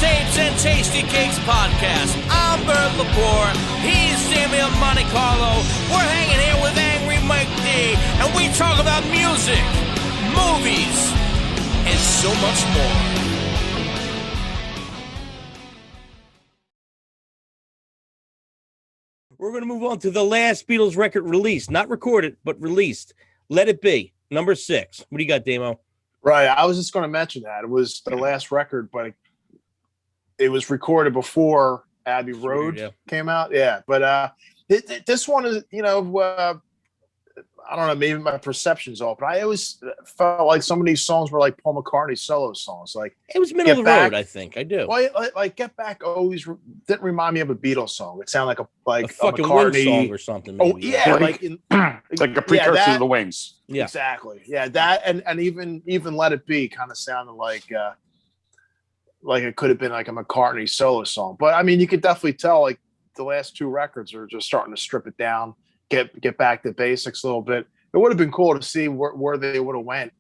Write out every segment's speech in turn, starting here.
Tapes and Tasty Cakes podcast. I'm Bert Lepore. He's Samuel Monte Carlo. We're hanging here with Angry Mike D, and we talk about music, movies, and so much more. We're going to move on to the last Beatles record released, not recorded, but released. Let It Be, number 6. What do you got, Damo? Right. I was just going to mention that. It was the last record, but it was recorded before Abbey Road came out. Yeah. But this one is, I don't know, maybe my perception's off, but I always felt like some of these songs were like Paul McCartney solo songs. Like it was middle of the road, I think. I do. Well, like Get Back always didn't remind me of a Beatles song. It sounded like a fucking McCartney song or something. Maybe. Oh yeah, like a precursor to the Wings. Yeah, exactly. Yeah, that and even Let It Be kind of sounded like it could have been like a McCartney solo song. But I mean, you could definitely tell like the last two records are just starting to strip it down. Get back to basics a little bit. It would have been cool to see where they would have went,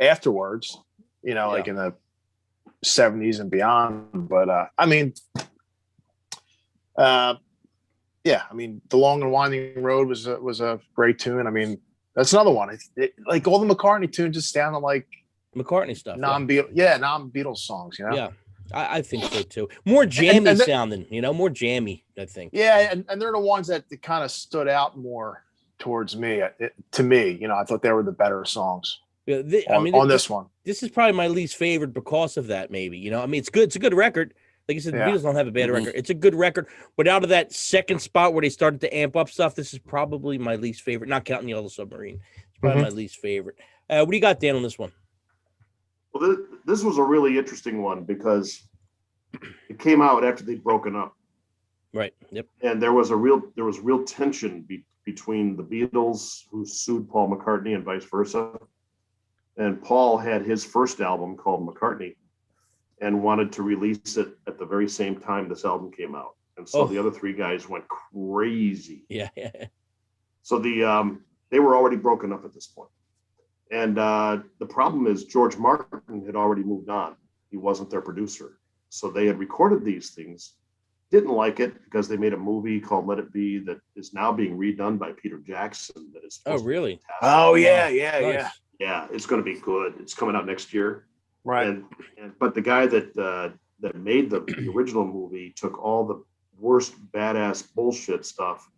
afterwards, like in the 70s and beyond. But I mean, The Long and Winding Road was a great tune. I mean, that's another one. Like all the McCartney tunes just sounded like McCartney stuff. Non-Beatles songs. Yeah. I think so too. More jammy sounding, more jammy, I think. Yeah, and they're the ones that kind of stood out more towards me. To me, I thought they were the better songs. Yeah, this one. This is probably my least favorite because of that. Maybe it's good. It's a good record. Like you said, the Beatles don't have a bad record. It's a good record, but out of that second spot where they started to amp up stuff, this is probably my least favorite. Not counting the other Submarine, it's probably my least favorite. What do you got, Dan, on this one? Well, this was a really interesting one because it came out after they'd broken up. Right. Yep. And there was real tension between the Beatles, who sued Paul McCartney, and vice versa. And Paul had his first album called McCartney and wanted to release it at the very same time this album came out. And so the other three guys went crazy. Yeah. So they were already broken up at this point. And the problem is George Martin had already moved on. He wasn't their producer. So they had recorded these things, didn't like it because they made a movie called Let It Be that is now being redone by Peter Jackson. That is really? Oh, yeah. Yeah, it's going to be good. It's coming out next year. Right. But the guy that made the original movie took all the worst badass bullshit stuff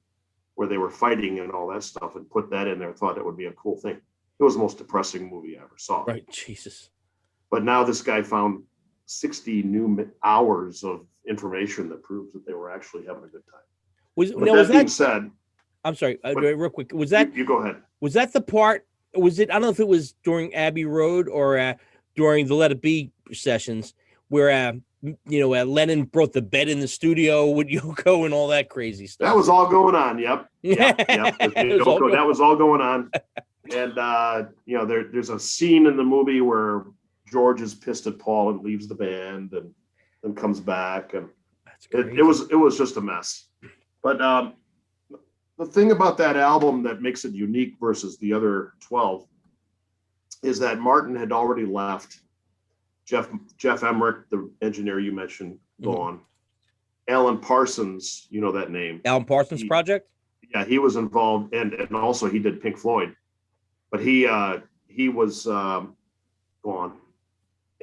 where they were fighting and all that stuff and put that in there, thought it would be a cool thing. It was the most depressing movie I ever saw. Right, Jesus. But now this guy found 60 new hours of information that proves that they were actually having a good time. Being said, I'm sorry, real quick. Was that you go ahead? Was that the part? Was it? I don't know if it was during Abbey Road or during the Let It Be sessions where Lennon brought the bed in the studio with Yoko and all that crazy stuff. That was all going on. Yep. That was all going on. And there's a scene in the movie where George is pissed at Paul and leaves the band and then comes back, and it was just a mess. But the thing about that album that makes it unique versus the other 12 is that Martin had already left. Jeff Emmerich, the engineer you mentioned, gone. Alan Parsons, you know that name. Alan Parsons Project? Yeah, he was involved, and also he did Pink Floyd. But he was gone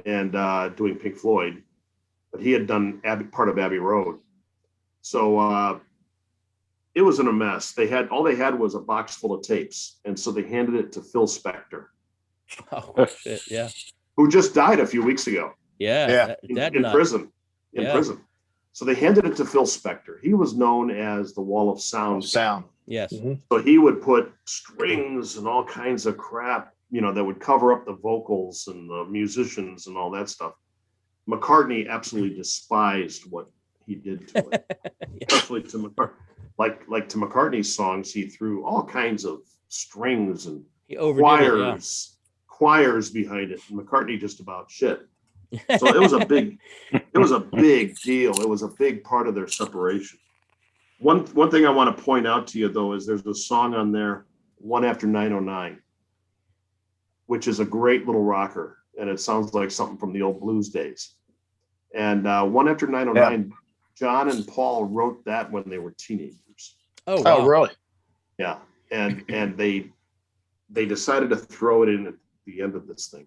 and doing Pink Floyd, but he had done part of Abbey Road. So it was in a mess. All they had was a box full of tapes, and so they handed it to Phil Spector. Oh shit! Yeah. Who just died a few weeks ago. Yeah. In prison. Prison. So they handed it to Phil Spector. He was known as the Wall of Sound. Yes. Mm-hmm. So he would put strings and all kinds of crap, that would cover up the vocals and the musicians and all that stuff. McCartney absolutely despised what he did to it, especially to McCartney. Like to McCartney's songs, he threw all kinds of strings and choirs behind it. And McCartney just about shit. So it was a big deal. It was a big part of their separation. One thing I want to point out to you though is there's a song on there, One After 909, which is a great little rocker, and it sounds like something from the old blues days. And One After 909, John and Paul wrote that when they were teenagers. Oh, wow. Really? Yeah, and they decided to throw it in at the end of this thing.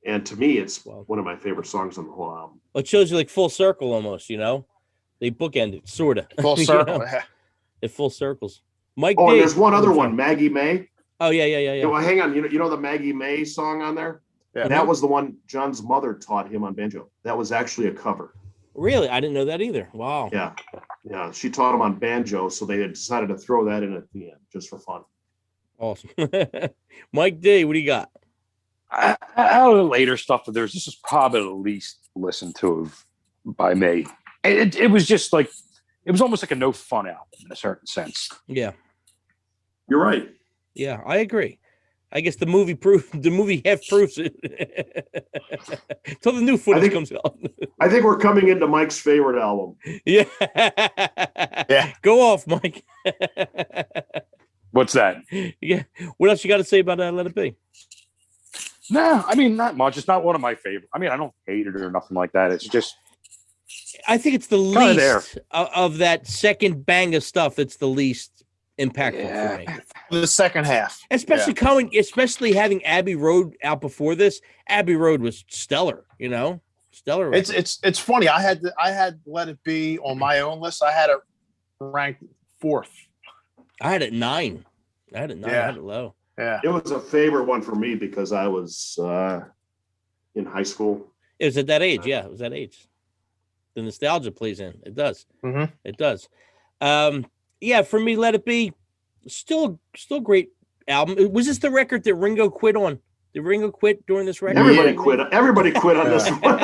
And to me, it's one of my favorite songs on the whole album. Well, it shows you like full circle almost, They bookended, sort of. Full circle, yeah. It full circles. Mike Oh, D. and there's one other one, Maggie May. Oh, yeah. Well, hang on. You know the Maggie May song on there? Yeah. That was the one John's mother taught him on banjo. That was actually a cover. Really? I didn't know that either. Wow. Yeah. She taught him on banjo, so they had decided to throw that in at the end just for fun. Awesome. Mike D, what do you got? Out of the later stuff, this is probably the least listened to by me. It was just like, it was almost like a no fun album in a certain sense. Yeah. You're right. Yeah, I agree. I guess the movie half proves it. Till the new footage comes out. I think we're coming into Mike's favorite album. Yeah. Yeah. Go off, Mike. What's that? Yeah. What else you got to say about Let It Be? No, I mean, not much. It's not one of my favorites. I mean, I don't hate it or nothing like that. It's just, I think it's the least of that second bang of stuff. It's the least impactful for me. The second half, especially having Abbey Road out before this. Abbey Road was stellar, stellar. It's funny. I had Let It Be on my own list. I had it ranked 4th. I had it 9. I had it low. Yeah, it was a favorite one for me because I was in high school. It was at that age. Yeah, it was that age. The nostalgia plays in. It does. Mm-hmm. It does. Yeah, for me, Let It Be, still great album. Was this the record that Ringo quit on? Did Ringo quit during this record? Everybody quit. Everybody quit on this one.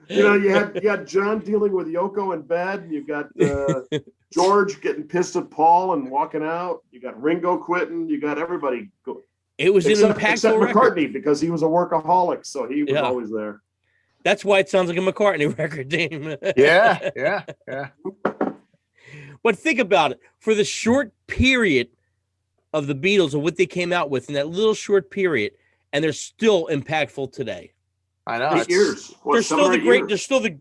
You had John dealing with Yoko in bed. You got George getting pissed at Paul and walking out. You got Ringo quitting. You got everybody. It was an impactful except record. McCartney, because he was a workaholic, so he was always there. That's why it sounds like a McCartney record, Dame. Yeah. But think about it. For the short period of the Beatles and what they came out with in that little short period, and they're still impactful today. I know. 8 years. They're still the great. They're still the.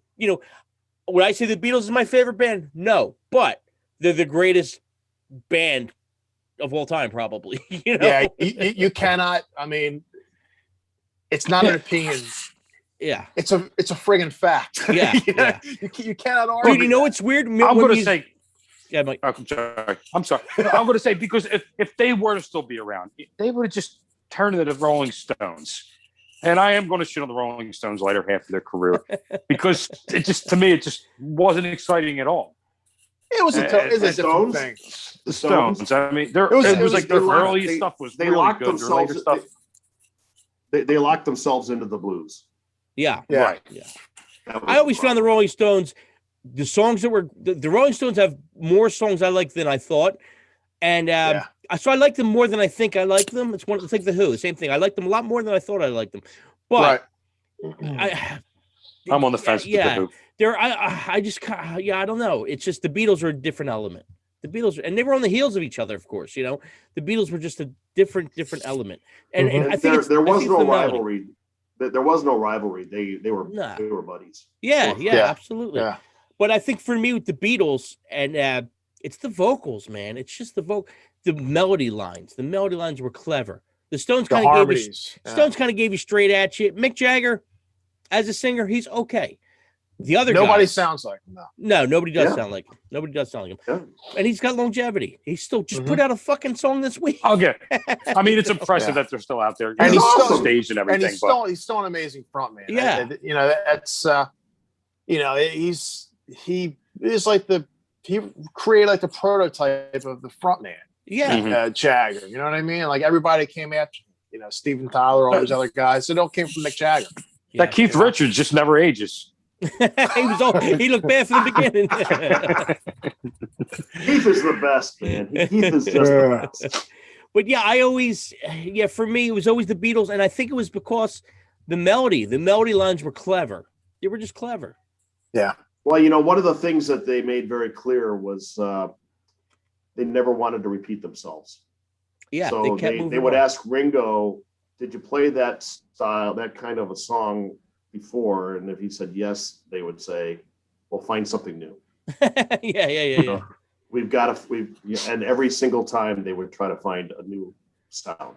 Would I say the Beatles is my favorite band? No, but they're the greatest band of all time, probably. Yeah, you cannot. I mean, it's not an opinion. Yeah, it's a friggin' fact. Yeah, You cannot argue. Dude, it's weird. I'm going to say. Yeah, Mike. I'm sorry. I'm going to say, because if they were to still be around, they would have just turned into the Rolling Stones. And I am going to shit on the Rolling Stones later half of their career, because to me, it just wasn't exciting at all. It was a different thing. The Stones. I mean, it was like their early stuff was they really locked good. themselves. Stuff. They locked themselves into the blues. Yeah. Right. Yeah. I always found the Rolling Stones, the songs that were the Rolling Stones have more songs I like than I thought, and so I like them more than I think I like them. It's like the Who, the same thing. I like them a lot more than I thought I liked them, but I'm on the fence. Yeah, with the Who. I don't know. It's just the Beatles are a different element. The Beatles, and they were on the heels of each other, of course. The Beatles were just a different element, and I think there was no rivalry. There was no rivalry. They were buddies. Yeah, absolutely. Yeah. But I think for me with the Beatles, and it's the vocals, man. It's just the melody lines. The melody lines were clever. The Stones kind of gave you straight at you. Mick Jagger, as a singer, he's okay. The other nobody sounds like him. No, nobody does sound like him. Nobody does sound like him. Yeah. And he's got longevity. He's still just put out a fucking song this week. Okay. I mean, it's impressive that they're still out there. And he's still staged and everything. And he's still an amazing frontman. Yeah. That's he is like he created like the prototype of the frontman. Yeah. Jagger. You know what I mean? Like everybody came after Steven Tyler, all these other guys. It all came from Mick Jagger. That Keith Richards just never ages. He looked bad from the beginning. Keith is the best, man. Keith is just the best. But for me, it was always the Beatles, and I think it was because the melody lines were clever. They were just clever. Yeah. Well, one of the things that they made very clear was they never wanted to repeat themselves. Yeah. So they would ask Ringo, "Did you play that style, that kind of a song before, and if he said yes, they would say, "Well, find something new." Yeah. And every single time they would try to find a new sound.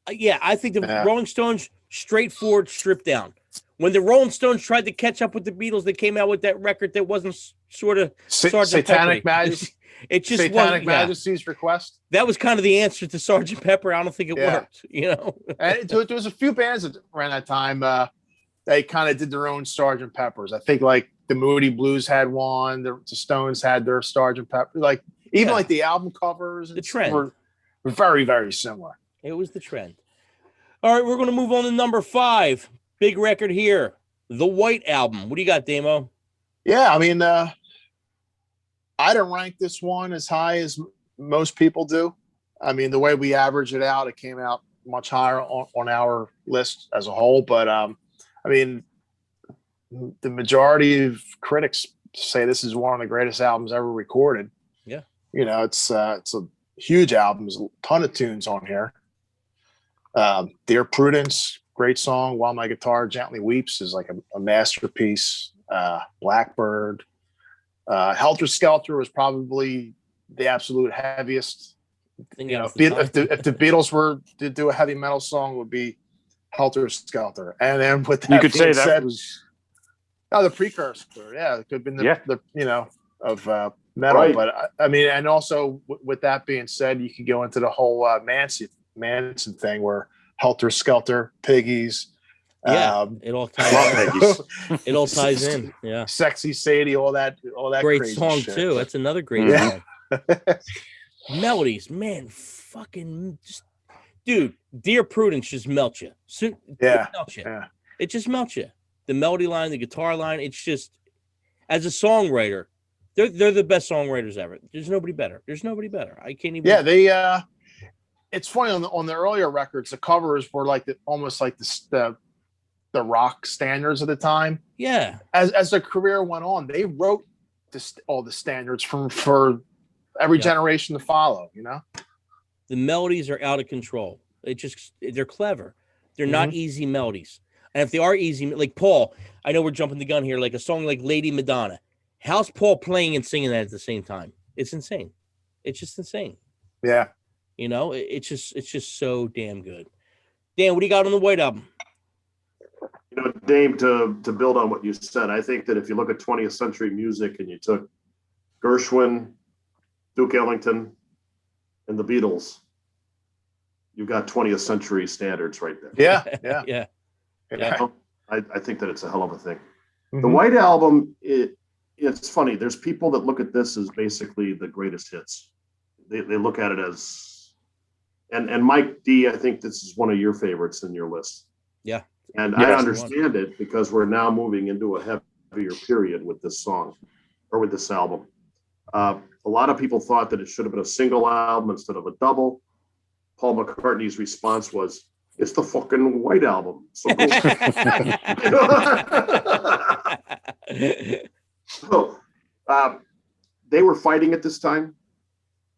Yeah, I think the Rolling Stones, straightforward, stripped down. When the Rolling Stones tried to catch up with the Beatles, they came out with that record that wasn't sort of Satanic Majesty. It just Satanic Majesty's Request. That was kind of the answer to Sgt. Pepper. I don't think it worked, And there was a few bands that around that time they kind of did their own Sgt. Peppers. I think like the Moody Blues had one. The Stones had their Sgt. Pepper. Like even like the album covers, the trend were very, very similar. It was the trend. All right, we're going to move on to number 5. Big record here, the White Album. What do you got, Damo? Yeah, I mean, I didn't rank this one as high as most people do. I mean, the way we average it out, it came out much higher on our list as a whole. But I mean, the majority of critics say this is one of the greatest albums ever recorded. Yeah, it's a huge album. There's a ton of tunes on here. Dear Prudence, great song. While My Guitar Gently Weeps is like a masterpiece. Blackbird. Helter Skelter was probably the absolute heaviest. If the Beatles were to do a heavy metal song, it would be Helter Skelter. And then with that, you could say that was the precursor. Yeah, it could have been the of metal. Right. But I mean, and also with that being said, you could go into the whole Manson thing where Helter Skelter, Piggies. It all ties in. It all ties in. Yeah. Sexy Sadie, all that great crazy song shit. too. That's another great song. Melodies, man, fucking just, dude. Dear Prudence just melts you. It just melts you. The melody line, the guitar line. It's just, as a songwriter, they're the best songwriters ever. There's nobody better. I can't even. Yeah, they. It's funny on the earlier records, the covers were like almost like the rock standards of the time. Yeah. As their career went on, they wrote all the standards for every generation to follow. The melodies are out of control. They're clever. They're not easy melodies. And if they are easy, like Paul, I know we're jumping the gun here, like a song like Lady Madonna. How's Paul playing and singing that at the same time? It's insane. It's just insane. Yeah. It's just so damn good. Dan, what do you got on the White Album? Dave, to build on what you said, I think that if you look at 20th century music and you took Gershwin, Duke Ellington, and the Beatles, you've got 20th century standards right there. Yeah. I think that it's a hell of a thing. The White Album, it's funny. There's people that look at this as basically the greatest hits. They look at it as, and Mike D, I think this is one of your favorites in your list. Yeah. And I understand it because we're now moving into a heavier period with this song or with this album. A lot of people thought that it should have been a single album instead of a double. Paul McCartney's response was, "It's the fucking White Album." So cool. They were fighting at this time.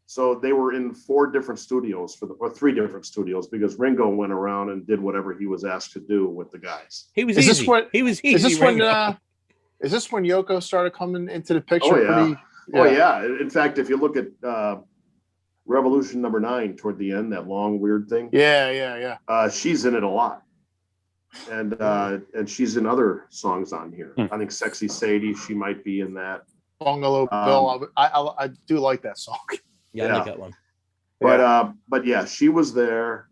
So they were in 4 different studios or 3 different studios because Ringo went around and did whatever he was asked to do with the guys. He was easy. Is this when Yoko started coming into the picture? Oh yeah. In fact, if you look at Revolution number 9 toward the end, that long weird thing. Yeah. She's in it a lot, and she's in other songs on here. I think "Sexy Sadie," she might be in that. Bungalow Bill, I do like that song. Yeah, I like that one. But yeah, she was there.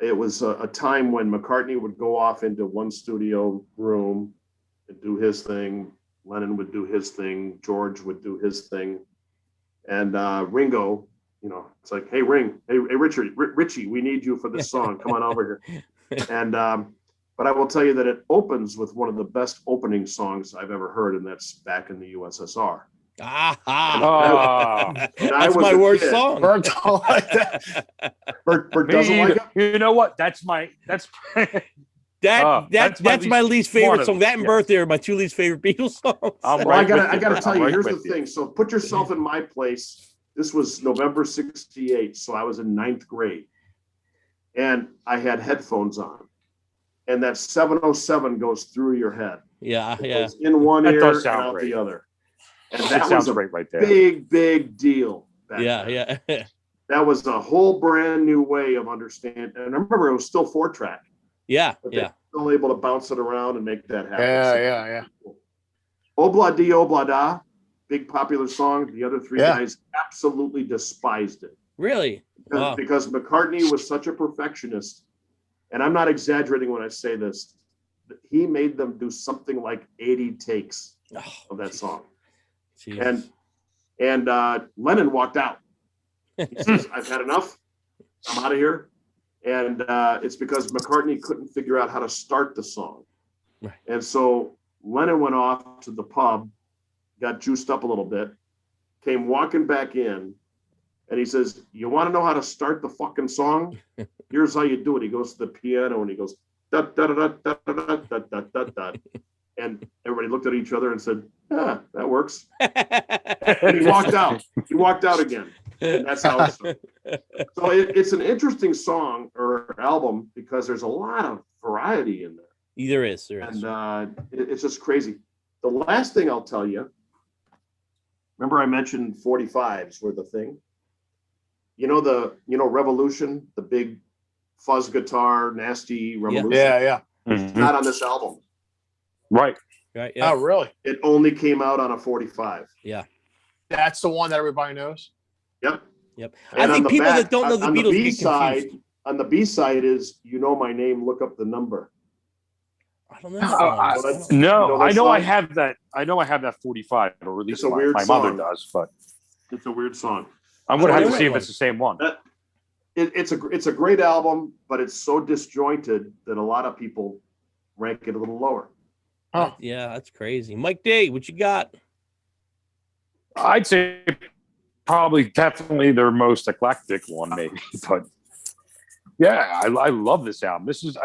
It was a time when McCartney would go off into one studio room and do his thing. Lennon would do his thing. George would do his thing. And Ringo, it's like, hey, Richie, we need you for this song. Come on over here. And but I will tell you that it opens with one of the best opening songs I've ever heard, and that's "Back in the USSR." That's my worst song. Bert don't like that. Bert doesn't like it. You know what? That's my least favorite song. That and Birthday are my 2 least favorite Beatles songs. I gotta tell you, here's the thing. So put yourself in my place. This was November '68, so I was in 9th grade, and I had headphones on. and that 707 goes through your head. Yeah, It yeah. goes in one That ear does and sound out great. the other. And It that was sounds a great right there. big deal. back then. Yeah. That was a whole brand new way of understanding. And I remember it was still 4-track, Yeah, but yeah. they're still able to bounce it around and make that happen. Yeah. Obla Di Obla Da, big popular song. The other three Yeah. guys absolutely despised it. Really? Wow. Because McCartney was such a perfectionist, and I'm not exaggerating when I say this, he made them do something like 80 takes of that song. Jesus. And Lennon walked out. He says, I've had enough. I'm out of here. And it's because McCartney couldn't figure out how to start the song. Right. And so Lennon went off to the pub, got juiced up a little bit, came walking back in, and he says, you want to know how to start the fucking song? Here's how you do it. He goes to the piano and he goes, da, da, da, da, da, da, da, da, da, da. And everybody looked at each other and said, that works. And he walked out. He walked out again. And that's how it started. So it's an interesting song or album because there's a lot of variety in there. There is. And it's just crazy. The last thing I'll tell you, remember I mentioned 45s were the thing? You know Revolution, the big fuzz guitar, nasty Revolution? Yeah. It's not on this album. Right. Right. Yeah. Oh, really? It only came out on a 45. Yeah. That's the one that everybody knows? Yep. I think people that don't know the on Beatles the get confused. on the B side is You Know My Name, Look Up the Number. I don't know. No, I know I song? have that. I know I have that 45, or at least It's a weird my mother song. does. But It's a weird song. I'm gonna have to Yeah. see if it's the same one. It's a great album, but it's so disjointed that a lot of people rank it a little lower. Huh. Yeah, that's crazy. Mike D, what you got? I'd say probably definitely their most eclectic one, maybe. But yeah, I love this album. This is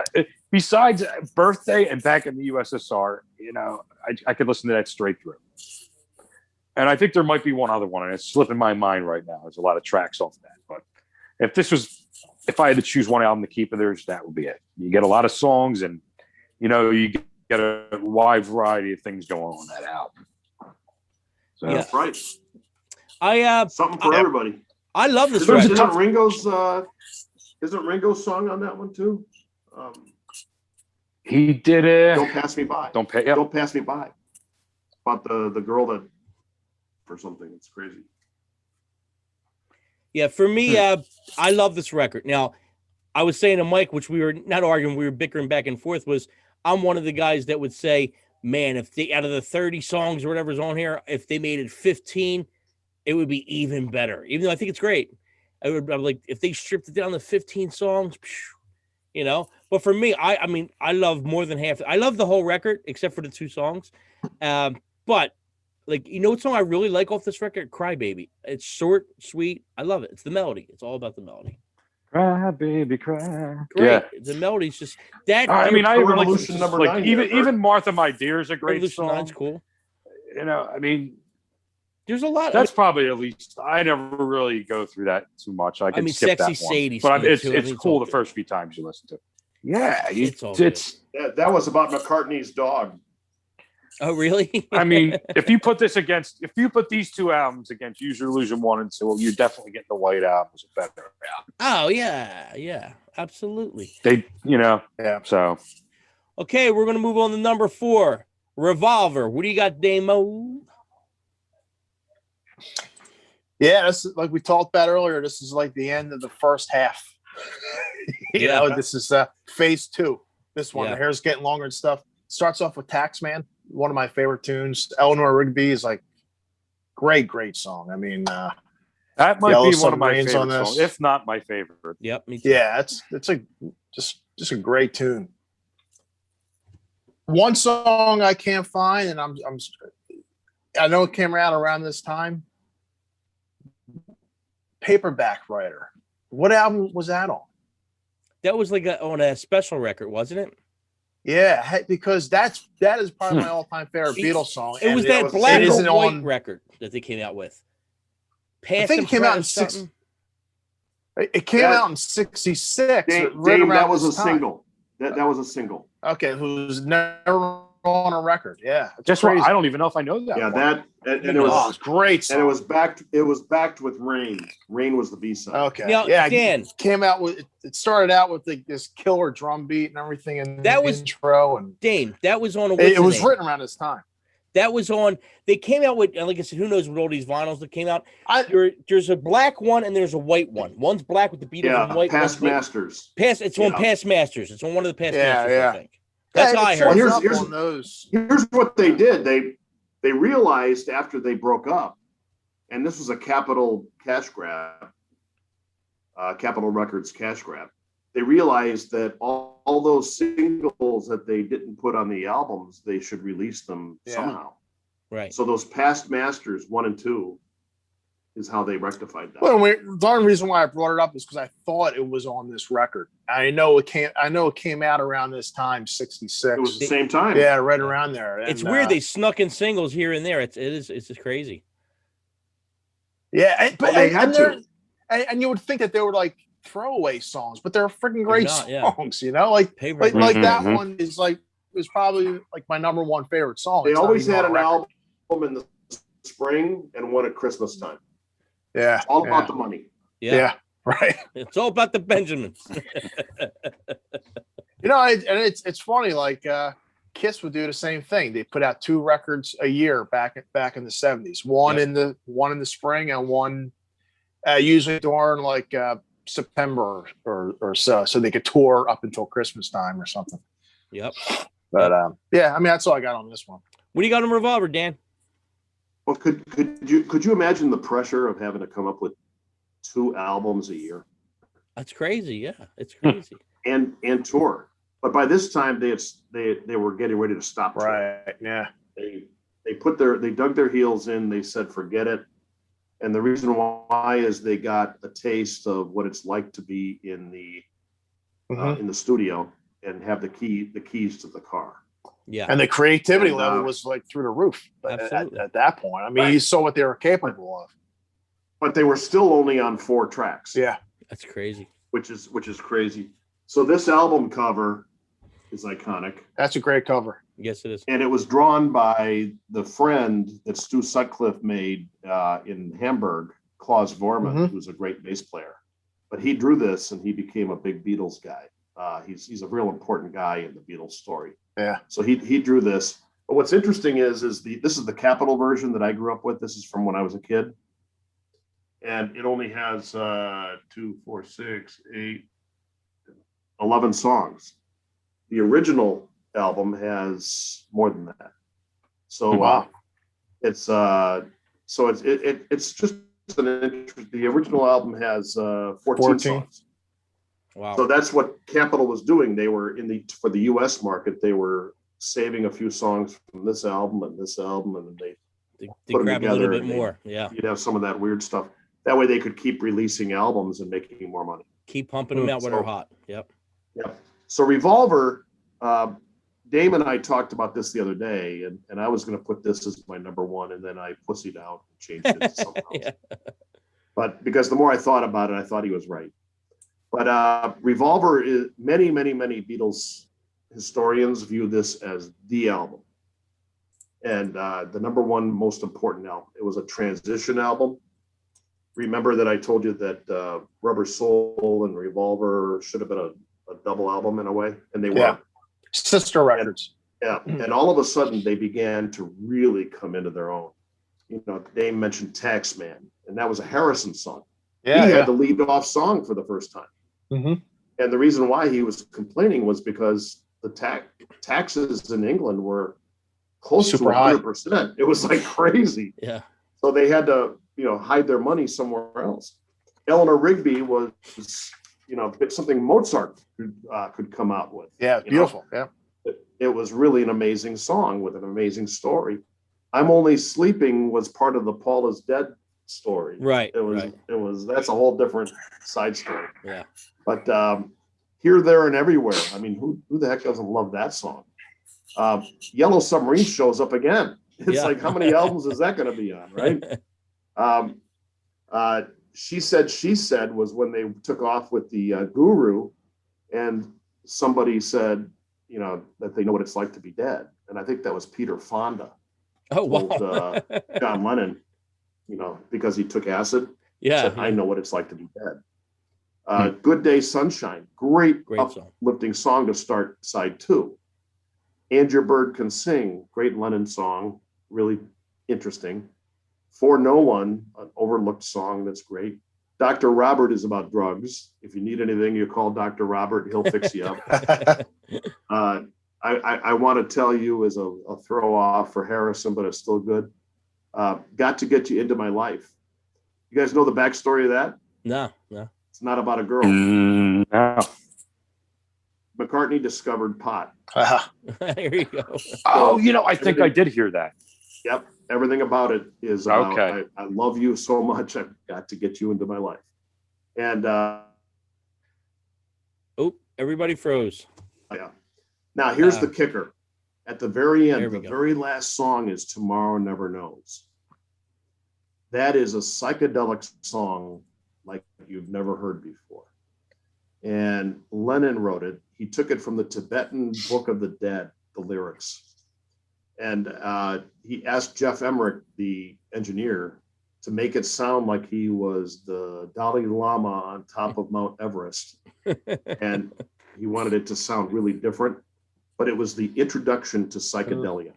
besides Birthday and Back in the USSR. I could listen to that straight through. And I think there might be one other one, and it's slipping my mind right now. There's a lot of tracks off that, but if I had to choose one album to keep of theirs, that would be it. You get a lot of songs, and you get a wide variety of things going on that album. So, Yeah. That's right. Something for I- everybody. I love this Isn't record. Ringo's song on that one too? he did it. Don't Pass Me By. Don't pay. Don't Pass Me By. It's about the girl that or something. It's crazy. Yeah, for me, I love this record. Now, I was saying to Mike, which we were not arguing, we were bickering back and forth, was I'm one of the guys that would say, man, if they out of the 30 songs or whatever's on here, if they made it 15, it would be even better. Even though I think it's great. I'm like, if they stripped it down to 15 songs, But for me, I mean, I love more than half. I love the whole record except for the 2 songs. But like, what song I really like off this record? Cry Baby. It's short, sweet. I love it. It's the melody. It's all about the melody. Cry, baby, cry. Great. Yeah. The melody's just that. I mean, I even like Revolution number like 9 even Martha, My Dear is a great Revolution song. 9's cool. I mean, There's a lot. that's probably at least I never really go through that too much. I can skip Sexy that one. Sadie's But good it's too. I it's mean, cool all the good. first few times you listen to it. Yeah, It's all good. That was about McCartney's dog. Oh, really? I mean, if you put these 2 albums against Use Your Illusion 1 and 2, you're definitely getting the White Album as a better album. Oh, yeah, absolutely. Yeah. So Okay, we're gonna move on to number 4, Revolver. What do you got, Damo? Yeah, this is, like we talked about earlier, this is like the end of the first half. This is phase 2. This one, the hair's getting longer and stuff. Starts off with Taxman, one of my favorite tunes. Eleanor Rigby is like great song. I mean, that might Yellow be one of my Submarines favorite on this. songs, if not my favorite. Yep, me too. yeah, it's a just a great tune. One song I can't find, and I know it came out around this time. Paperback Writer. What album was that on? That was like on a special record, wasn't it? Yeah, because that is probably my all-time favorite Beatles song. It was and that black it or isn't white on- record that they came out with. I think it came out in something. It came out in '66. Dave, right around that was a this time. single. That was a single. Okay, who's never on a record. Yeah. Just right. I don't even know if I know that. Yeah, one. and it was great song. And it was backed with Rain. Rain was the B-side. Okay. Now, yeah, Dan, it came out with it started out with this killer drum beat and everything in that the was intro, and Dane, that was on a it was written around this time. That was on. They came out with, like I said, who knows what all these vinyls that came out. There's a black one and there's a white one. One's black with the Beatles and white. Past Masters. It's on Past Masters. It's on one of the Past Masters. Yeah. I think. That's how I heard. Here's what they did. They realized after they broke up, and this was a Capitol cash grab, Capitol Records cash grab. They realized that all those singles that they didn't put on the albums, they should release them somehow. Right. So those Past Masters 1 and 2 is how they rectified that. Well, the only reason why I brought it up is because I thought it was on this record. I know it came out around this time, 66. It was the same time. Yeah, right around there. It's weird they snuck in singles here and there. It's just crazy. Yeah, but they had to. And you would think that they were like throwaway songs, but they're freaking great songs. You know, like that one was probably like my number one favorite song. They always had an album in the spring and one at Christmas time. Yeah, it's all about the money. Yeah, right. It's all about the Benjamins. You know, and it's funny. Like Kiss would do the same thing. They put out 2 records a year back in the 70s. One in the spring and one usually during like September or so they could tour up until Christmas time or something. Yep. But yeah, I mean that's all I got on this one. What do you got on Revolver, Dan? Well, could you imagine the pressure of having to come up with 2 albums a year? That's crazy. Yeah, it's crazy. and tour. But by this time they were getting ready to stop touring. Right. Yeah. They dug their heels in, they said forget it. And the reason why is they got a taste of what it's like to be in the studio and have the keys to the car. Yeah. And the creativity level was like through the roof at that point. I mean, you saw what they were capable of. But they were still only on 4 tracks. Yeah. That's crazy. Which is crazy. So this album cover is iconic. That's a great cover. Yes, it is. And it was drawn by the friend that Stu Sutcliffe made in Hamburg, Klaus Vormann, who's a great bass player. But he drew this and he became a big Beatles guy. He's a real important guy in the Beatles story. Yeah. So he drew this. But what's interesting is this is the Capitol version that I grew up with. This is from when I was a kid. And it only has 2, 4, 6, 8, 11 songs. The original album has more than that. So it's just an interest. The original album has 14 songs. Wow. So that's what Capitol was doing. They were for the US market, they were saving a few songs from this album and this album, and then they put grab them a little together bit more. Yeah. You'd have some of that weird stuff. That way they could keep releasing albums and making more money. Keep pumping them out when they're hot. Yep. Yep. So Revolver, Dame and I talked about this the other day, and I was going to put this as my number 1, and then I pussied out and changed it to something else. But because the more I thought about it, I thought he was right. But Revolver is many Beatles historians view this as the album, and the number 1 most important album. It was a transition album. Remember that I told you that Rubber Soul and Revolver should have been a double album in a way, and they were sister records. And all of a sudden they began to really come into their own. You know, Dame mentioned Taxman, and that was a Harrison song. He had the lead off song for the first time. And the reason why he was complaining was because the taxes in England were close to 100%. It was like crazy. Yeah. So they had to, hide their money somewhere else. Eleanor Rigby was, something Mozart could come out with. Yeah, beautiful. Yeah. It was really an amazing song with an amazing story. I'm Only Sleeping was part of the Paul is Dead story. Right. That's a whole different side story. Yeah. But Here, There, and Everywhere. I mean, who the heck doesn't love that song? Yellow Submarine shows up again. It's like, how many albums is that going to be on, right? She Said was when they took off with the Guru, and somebody said, that they know what it's like to be dead. And I think that was Peter Fonda. Oh, wow. Told, John Lennon, because he took acid. Yeah. Said, I know what it's like to be dead. Good Day Sunshine. Great uplifting song to start side 2. And Your Bird Can Sing. Great Lennon song. Really interesting. For No One, an overlooked song that's great. Dr. Robert is about drugs. If you need anything, you call Dr. Robert. He'll fix you up. I want to tell you as a throw off for Harrison, but it's still good. Got to Get You Into My Life. You guys know the backstory of that? No. It's not about a girl. No. McCartney discovered pot. There you go. Oh, I think I did hear that. Yep. Everything about it is about, okay. I love you so much. I've got to get you into my life. And everybody froze. yeah. Now here's the kicker. At the very end, the go. very last song is Tomorrow Never Knows. That is a psychedelic song like you've never heard before. And Lennon wrote it. He took it from the Tibetan Book of the Dead, the lyrics. And he asked Jeff Emmerich, the engineer, to make it sound like he was the Dalai Lama on top of Mount Everest. And he wanted it to sound really different, but it was the introduction to psychedelia.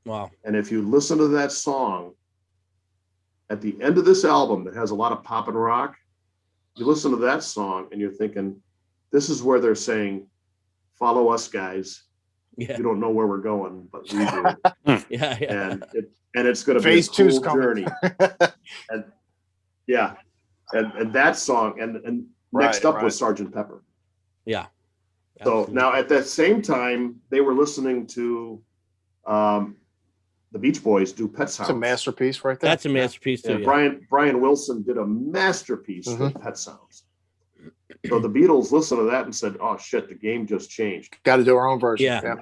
Wow. And if you listen to that song, at the end of this album that has a lot of pop and rock, you listen to that song and you're thinking, this is where they're saying, follow us, guys. Yeah. You don't know where we're going, but we do. Yeah. And it's going to be Phase a cool 2's coming. journey. And yeah, and that song, and next up was Sgt. Pepper. Yeah. So now at that same time, they were listening to the Beach Boys do Pet Sounds. It's a masterpiece right there. That's a masterpiece too. And Brian Wilson did a masterpiece with Pet Sounds. So the Beatles listened to that and said, "Oh shit, the game just changed. Got to do our own version." Yeah.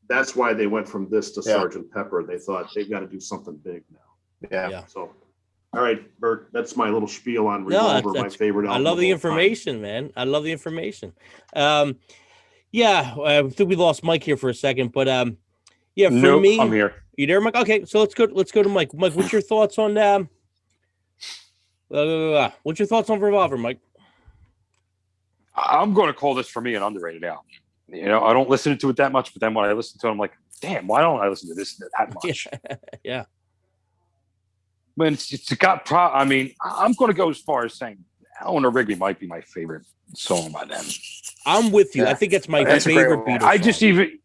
That's why they went from this to Sgt. Pepper. They thought they've got to do something big now. Yeah. So, all right, Bert, that's my little spiel on Revolver, my favorite album. I love the information, man. I love the information. I think we lost Mike here for a second, but for me, I'm here. You there, Mike? Okay, so let's go to Mike. Mike, what's your thoughts on what's your thoughts on Revolver, Mike? I'm going to call this for me an underrated album. I don't listen to it that much, but then when I listen to it, I'm like, damn, why don't I listen to this that much? Yeah. When it's got I'm going to go as far as saying Eleanor Rigby might be my favorite song by them. I'm with you. I think that's my favorite Beatles song.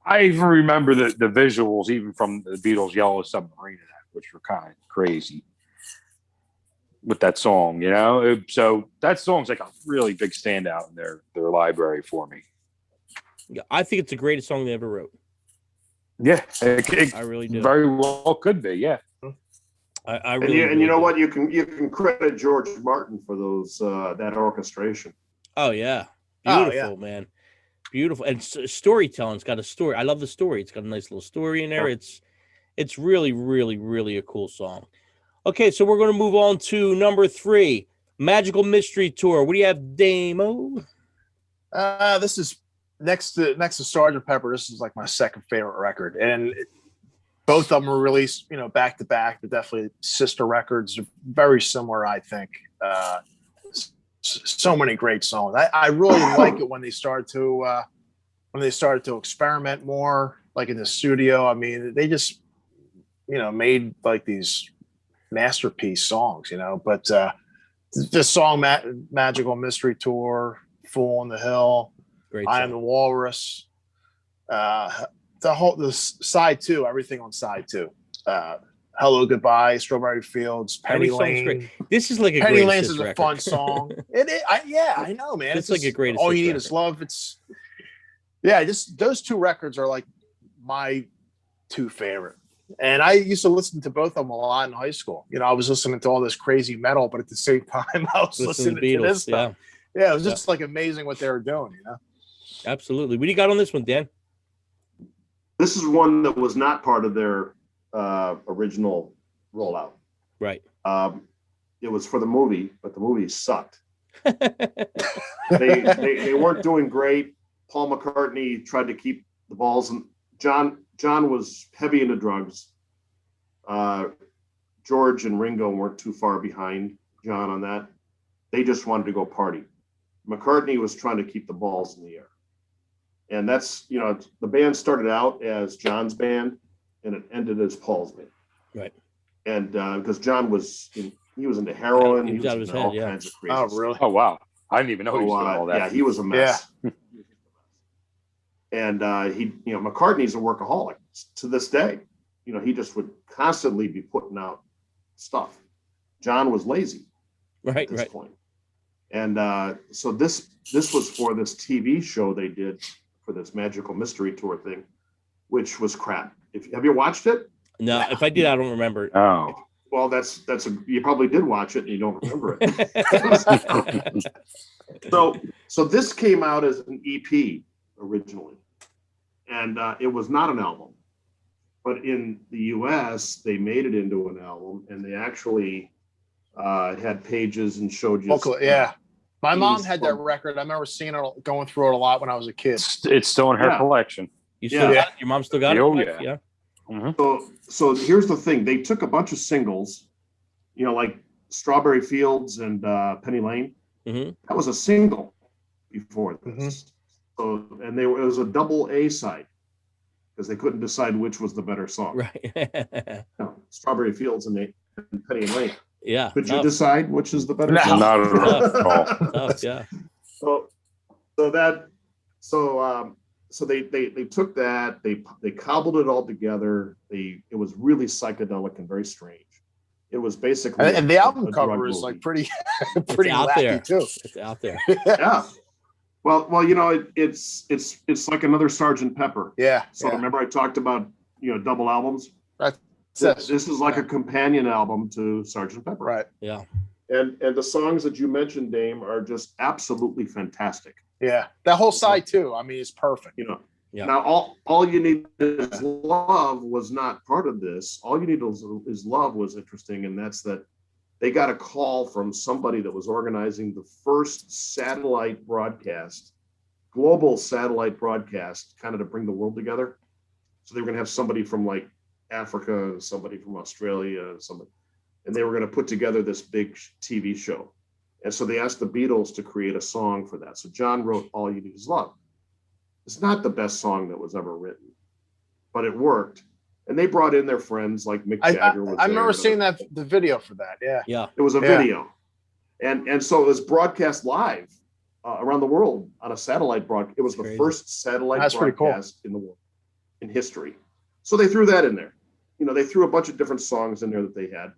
I even remember the visuals, even from the Beatles' Yellow Submarine, which were kind of crazy with that song, So that song's like a really big standout in their library for me. Yeah, I think it's the greatest song they ever wrote. Yeah, I really do. Very well could be, yeah. I really and you know what? You can credit George Martin for those that orchestration. Oh yeah, beautiful, man, beautiful, and storytelling. It's got a story. I love the story. It's got a nice little story in there. Yeah. It's really, really, really a cool song. Okay, so we're going to move on to number 3, Magical Mystery Tour. What do you have, Damo? This is next to Sgt. Pepper. This is like my second favorite record, and both of them were released, back to back. They're definitely sister records, very similar, I think. So many great songs. I really like it when they started to experiment more, like in the studio. I mean, they just made like these masterpiece songs, but the song Magical Mystery Tour, Fool on the Hill, I Am the Walrus, the side 2, everything on side 2, Hello Goodbye, Strawberry Fields, Penny Lane. This is like a Penny Lane is record. a fun song. I know, man. It's like a great All You Need Is Love. It's just those 2 records are like my 2 favorite. And I used to listen to both of them a lot in high school. I was listening to all this crazy metal, but at the same time, I was listening to Beatles, this stuff. Yeah, it was just like amazing what they were doing, Absolutely. What do you got on this one, Dan? This is one that was not part of their original rollout. Right. It was for the movie, but the movie sucked. They weren't doing great. Paul McCartney tried to keep the balls, and John was heavy into drugs. George and Ringo weren't too far behind John on that. They just wanted to go party. McCartney was trying to keep the balls in the air. And that's, the band started out as John's band and it ended as Paul's band. Right. And because John was into heroin, he was out of his into head, all kinds of crazy Oh, stuff. really? Oh, wow. I didn't even know he was doing all that. Yeah, he was a mess. And McCartney's a workaholic to this day. He just would constantly be putting out stuff. John was lazy at this point. And so this was for this TV show they did for this Magical Mystery Tour thing, which was crap. Have you watched it? No, if I did, I don't remember it. Oh. Well, you probably did watch it and you don't remember it. So this came out as an EP originally, and it was not an album. But in the U.S., they made it into an album, and they actually had pages and showed you. Yeah, my mom had that record. I remember seeing it, going through it a lot when I was a kid. It's still in her collection. You still got it? Your mom still got it? Oh, yeah. Mm-hmm. So here's the thing: they took a bunch of singles, like Strawberry Fields and Penny Lane. Mm-hmm. That was a single before this. Mm-hmm. So it was a double A side because they couldn't decide which was the better song. Right. Strawberry Fields and Penny Lane. Yeah. Could you decide which is the better song? Not at all. Tough, yeah. So they took that, they cobbled it all together. It was really psychedelic and very strange. It was basically and the album cover is like pretty out wacky there too. It's out there. Yeah. Well, it's like another Sgt. Pepper. Yeah. So remember I talked about double albums. Right. This is like a companion album to Sgt. Pepper. Right. Yeah. And the songs that you mentioned, Dame, are just absolutely fantastic. Yeah. That whole side too. I mean, it's perfect. Yeah. Now all you need is love was not part of this. All you need is love was interesting, and that's that they got a call from somebody that was organizing the first satellite broadcast, global satellite broadcast, kind of to bring the world together. So they were going to have somebody from like Africa, somebody from Australia, and they were going to put together this big TV show. And so they asked the Beatles to create a song for that. So John wrote All You Need Is Love. It's not the best song that was ever written, but it worked. And they brought in their friends like Mick Jagger. I remember seeing the video for that. Yeah. Yeah. It was a video. And so it was broadcast live around the world on a satellite broadcast. It was the first satellite broadcast in the world, in history. So they threw that in there. They threw a bunch of different songs in there that they had,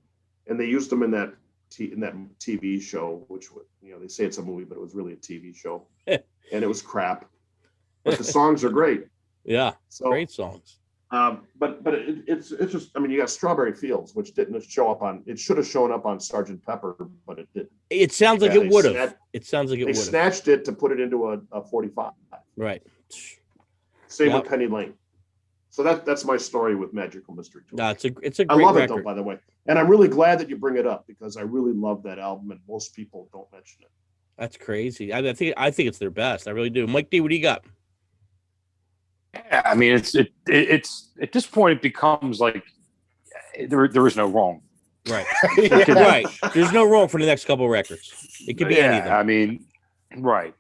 and they used them in that TV show, which they say it's a movie, but it was really a TV show, and it was crap. But the songs are great. Yeah, so, great songs. But it's just, you got Strawberry Fields, which didn't show up on. It should have shown up on Sgt. Pepper, but it didn't. It sounds like it would have. It sounds like it would have. They snatched it to put it into a 45. Right. Same with Penny Lane. So that's my story with Magical Mystery Tour. No, it's a great I love record. it though, by the way, and I'm really glad that you bring it up because I really love that album, and most people don't mention it. That's crazy. I think it's their best. I really do. Mike D, what do you got? Yeah, I mean, it's at this point it becomes like there is no wrong. Right. Right. There's no wrong for the next couple of records. It could be any of them. I mean, right.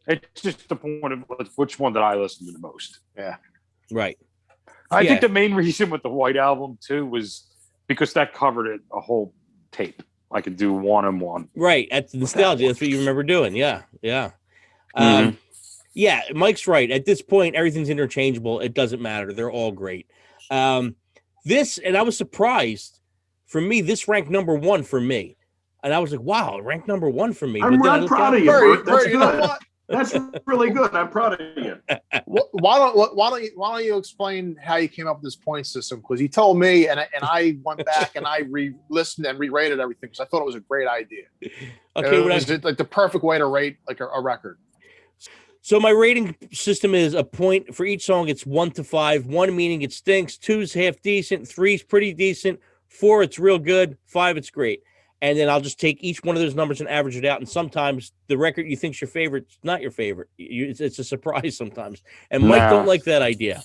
It's just the point of which one that I listen to the most. Yeah. Right. I think the main reason with the White Album too was because that covered it a whole tape. I could do one-on-one. Right. That's nostalgia. That's what you remember doing. Yeah. Yeah. Mm-hmm. Yeah, Mike's right. At this point, everything's interchangeable. It doesn't matter. They're all great. This, and I was surprised. For me, this ranked number one for me. And I was like, wow, it ranked number one for me. I'm proud of you, Bert. That's good. That's really good. I'm proud of you. Why don't you explain how you came up with this point system? Because you told me, and I went back and I re-listened and re-rated everything because I thought it was a great idea. Okay, it was like the perfect way to rate like a record. So my rating system is a point for each song. It's 1 to 5. 1 meaning it stinks. 2's half decent. 3's pretty decent. 4 it's real good. 5 it's great. and then I'll just take each one of those numbers and average it out. And sometimes the record you think's your favorite is not your favorite. It's a surprise sometimes. And Mike don't like that idea.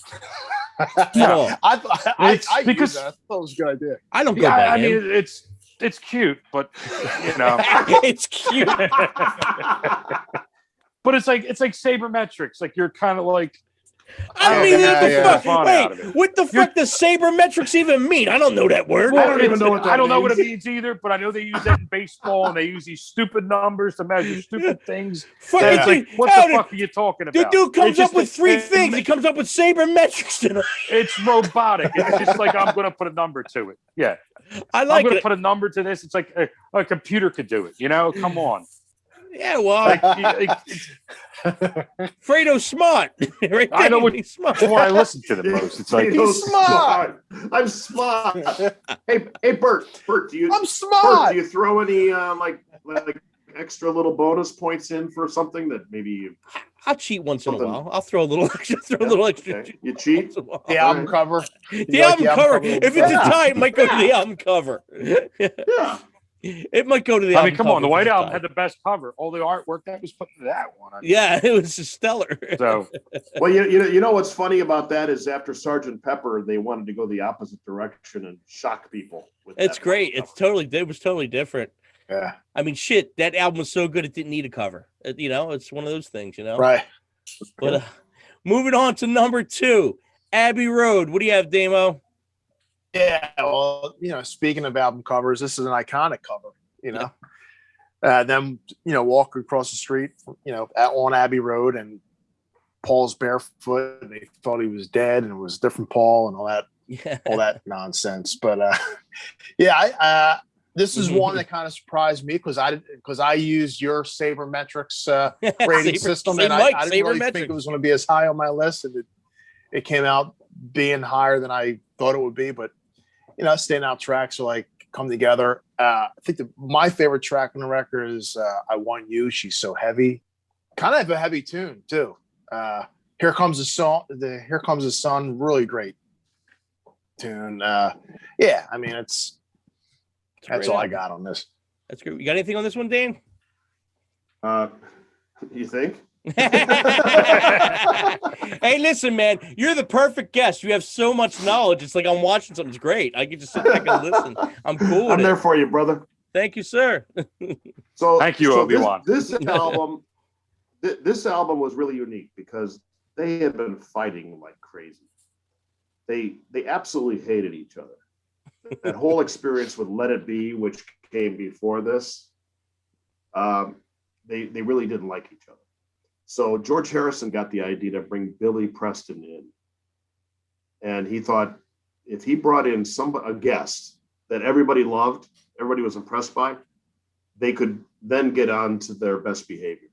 No, I because I thought it was a good idea. I don't go by I him. mean, it's cute, but It's cute. But it's like sabermetrics. Like you're kind of like. I mean, what the fuck? Wait, what the fuck does sabermetrics even mean? I don't know that word. Well, I don't even know what that I don't know means. what it means either, but I know they use that in baseball, and they use these stupid numbers to measure stupid things. Fuck, And it's it's like, what the fuck are you talking The about? dude comes It's just up with three things. He comes up with sabermetrics tonight. It's robotic. It's just like I'm going to put a number to it. Yeah, I I'm like going to it. put a number to this. It's like a computer could do it. Come on. Yeah, well, Like, Fredo's smart. Right I know there, what- he's smart. that's why I listen to the most. It's like He's smart. I'm smart. Hey, Bert, do you? I'm Bert, smart. do you throw any like extra little bonus points in for something that maybe you? I'll cheat once in a Something- while. I'll throw a little extra. Okay. You cheat? once in a while. The album cover. The album cover. If it's a tie, it might go to the album cover. Yeah. It might go to the I album mean, come cover on. The if White it's a Album tie. had the best cover. All the artwork that was put into that one. Yeah, it was just stellar. So Well, you know what's funny about that is after Sergeant Pepper, they wanted to go the opposite direction and shock people. With It's that great. cover. It was totally different. Yeah. I mean, shit, that album was so good it didn't need a cover. It's one of those things, Right. But moving on to number 2, Abbey Road. What do you have, Damo? Yeah. Well, speaking of album covers, this is an iconic cover. Them, walking across the street, on Abbey Road, and Paul's barefoot, and they thought he was dead, and it was different Paul, and all that nonsense. But this is one that kind of surprised me because I used your sabermetrics rating system, and I didn't really think it was going to be as high on my list, and it came out being higher than I thought it would be. But standout tracks are like Come Together. I think my favorite track on the record is I Want You, She's So Heavy. Kind of a heavy tune too. Here Comes the Sun, really great tune. I mean that's all I got on this. That's great. You got anything on this one, Dan? You think? Hey, listen, man, you're the perfect guest. You have so much knowledge. It's like I'm watching something great. I can just sit back and listen. I'm cool with I'm there for you, brother. Thank you, sir. So Thank you, Obi-Wan. This album was really unique because they had been fighting like crazy. They absolutely hated each other. That whole experience with Let It Be, which came before this, they really didn't like each other. So George Harrison got the idea to bring Billy Preston in. And he thought if he brought in a guest that everybody loved, everybody was impressed by, they could then get on to their best behavior.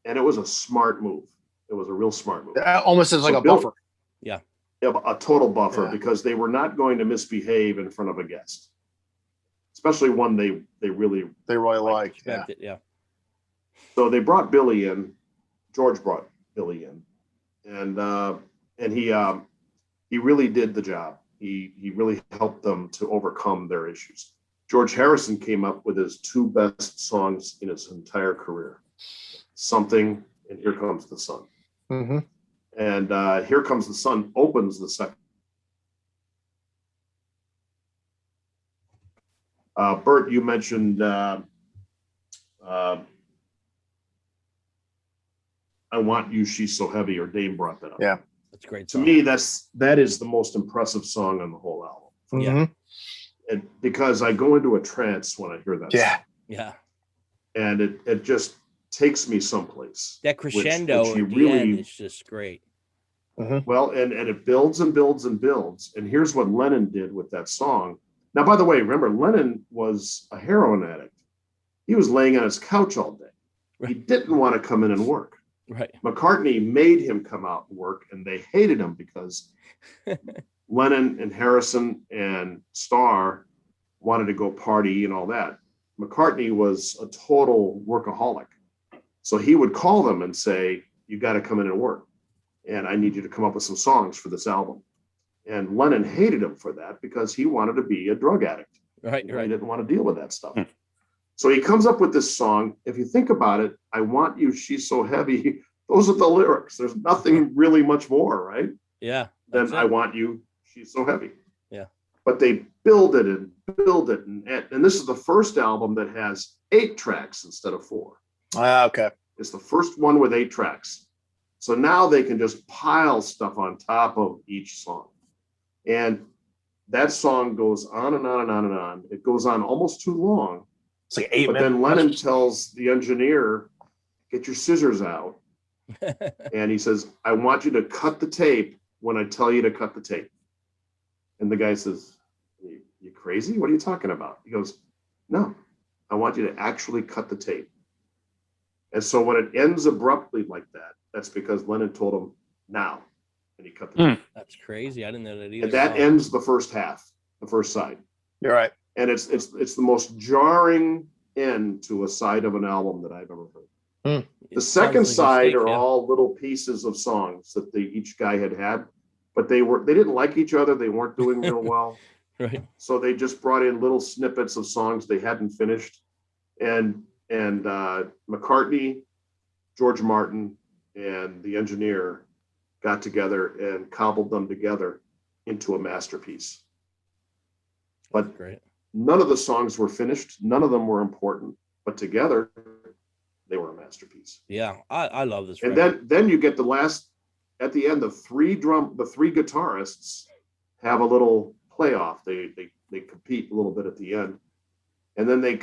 And it was a smart move. It was a real smart move. Almost as like a buffer. Yeah. A total buffer because they were not going to misbehave in front of a guest, especially one they really like. Yeah. So they brought Billy in. George brought Billy in, and he really did the job. He really helped them to overcome their issues. George Harrison came up with his 2 best songs in his entire career, Something and Here Comes the Sun. Mm-hmm. And Here Comes the Sun opens the second. Bert, you mentioned I Want You, She's So Heavy, or Dame brought that up. Yeah. That's a great. To me, that is the most impressive song on the whole album. Yeah. And because I go into a trance when I hear that song. Yeah. And it just takes me someplace. That crescendo which at the end is just great. Well, and it builds and builds and builds. And here's what Lennon did with that song. Now, by the way, remember, Lennon was a heroin addict. He was laying on his couch all day. Right. He didn't want to come in and work. Right. McCartney made him come out and work, and they hated him because Lennon and Harrison and Starr wanted to go party and all that. McCartney was a total workaholic. So he would call them and say, you got to come in and work. And I need you to come up with some songs for this album. And Lennon hated him for that because he wanted to be a drug addict. Right, He right. didn't want to deal with that stuff. So he comes up with this song. If you think about it, I want you, she's so heavy. Those are the lyrics. There's nothing really much more, right? Yeah. Then I want you, she's so heavy. Yeah. But they build it and build it. And this is the first album that has 8 tracks instead of 4. Okay. It's the first one with 8 tracks. So now they can just pile stuff on top of each song. And that song goes on and on and on and on. It goes on almost too long. It's like 8 But minutes. then Lennon tells the engineer, get your scissors out. And he says, I want you to cut the tape when I tell you to cut the tape. And the guy says, you crazy? What are you talking about? He goes, no, I want you to actually cut the tape. And so when it ends abruptly like that, that's because Lennon told him now. And he cut the tape. That's crazy. I didn't know that either. And that ends the first half, the first side. You're right. And it's the most jarring end to a side of an album that I've ever heard. The second side are all little pieces of songs that each guy had, but they didn't like each other. They weren't doing real well. Right. So they just brought in little snippets of songs they hadn't finished. And McCartney, George Martin, and the engineer got together and cobbled them together into a masterpiece. But Great. None of the songs were finished. None of them were important, but together they were a masterpiece. Yeah, I love this. And record. then you get at the end, the three guitarists have a little playoff. They compete a little bit at the end. And then they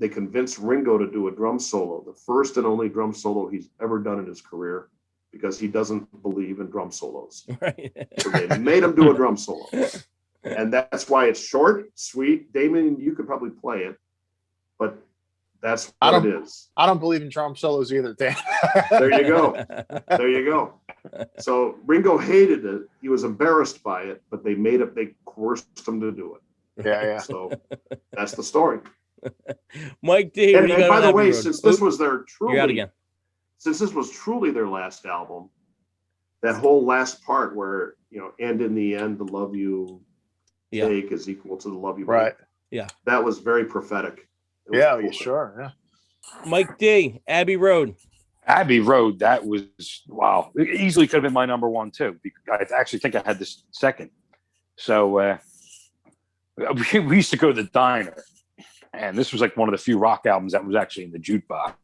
convince Ringo to do a drum solo, the first and only drum solo he's ever done in his career, because he doesn't believe in drum solos. Right. So they made him do a drum solo. And that's why it's short, sweet. Damon, you could probably play it, but that's what it is. I don't believe in drum solos either, Dan. There you go. There you go. So Ringo hated it. He was embarrassed by it, but they coerced him to do it. Yeah. So that's the story. Mike D. And by the way, since this was you're out again. Since this was truly their last album, that whole last part where, and in the end, the love you take is equal to the love you right. make. Yeah. That was very prophetic. Yeah, cool sure. Yeah. Mike D. Abbey Road. Abbey Road, that was, wow. It easily could have been my number one, too. I actually think I had this second. So we used to go to the Diner, and this was like one of the few rock albums that was actually in the jukebox.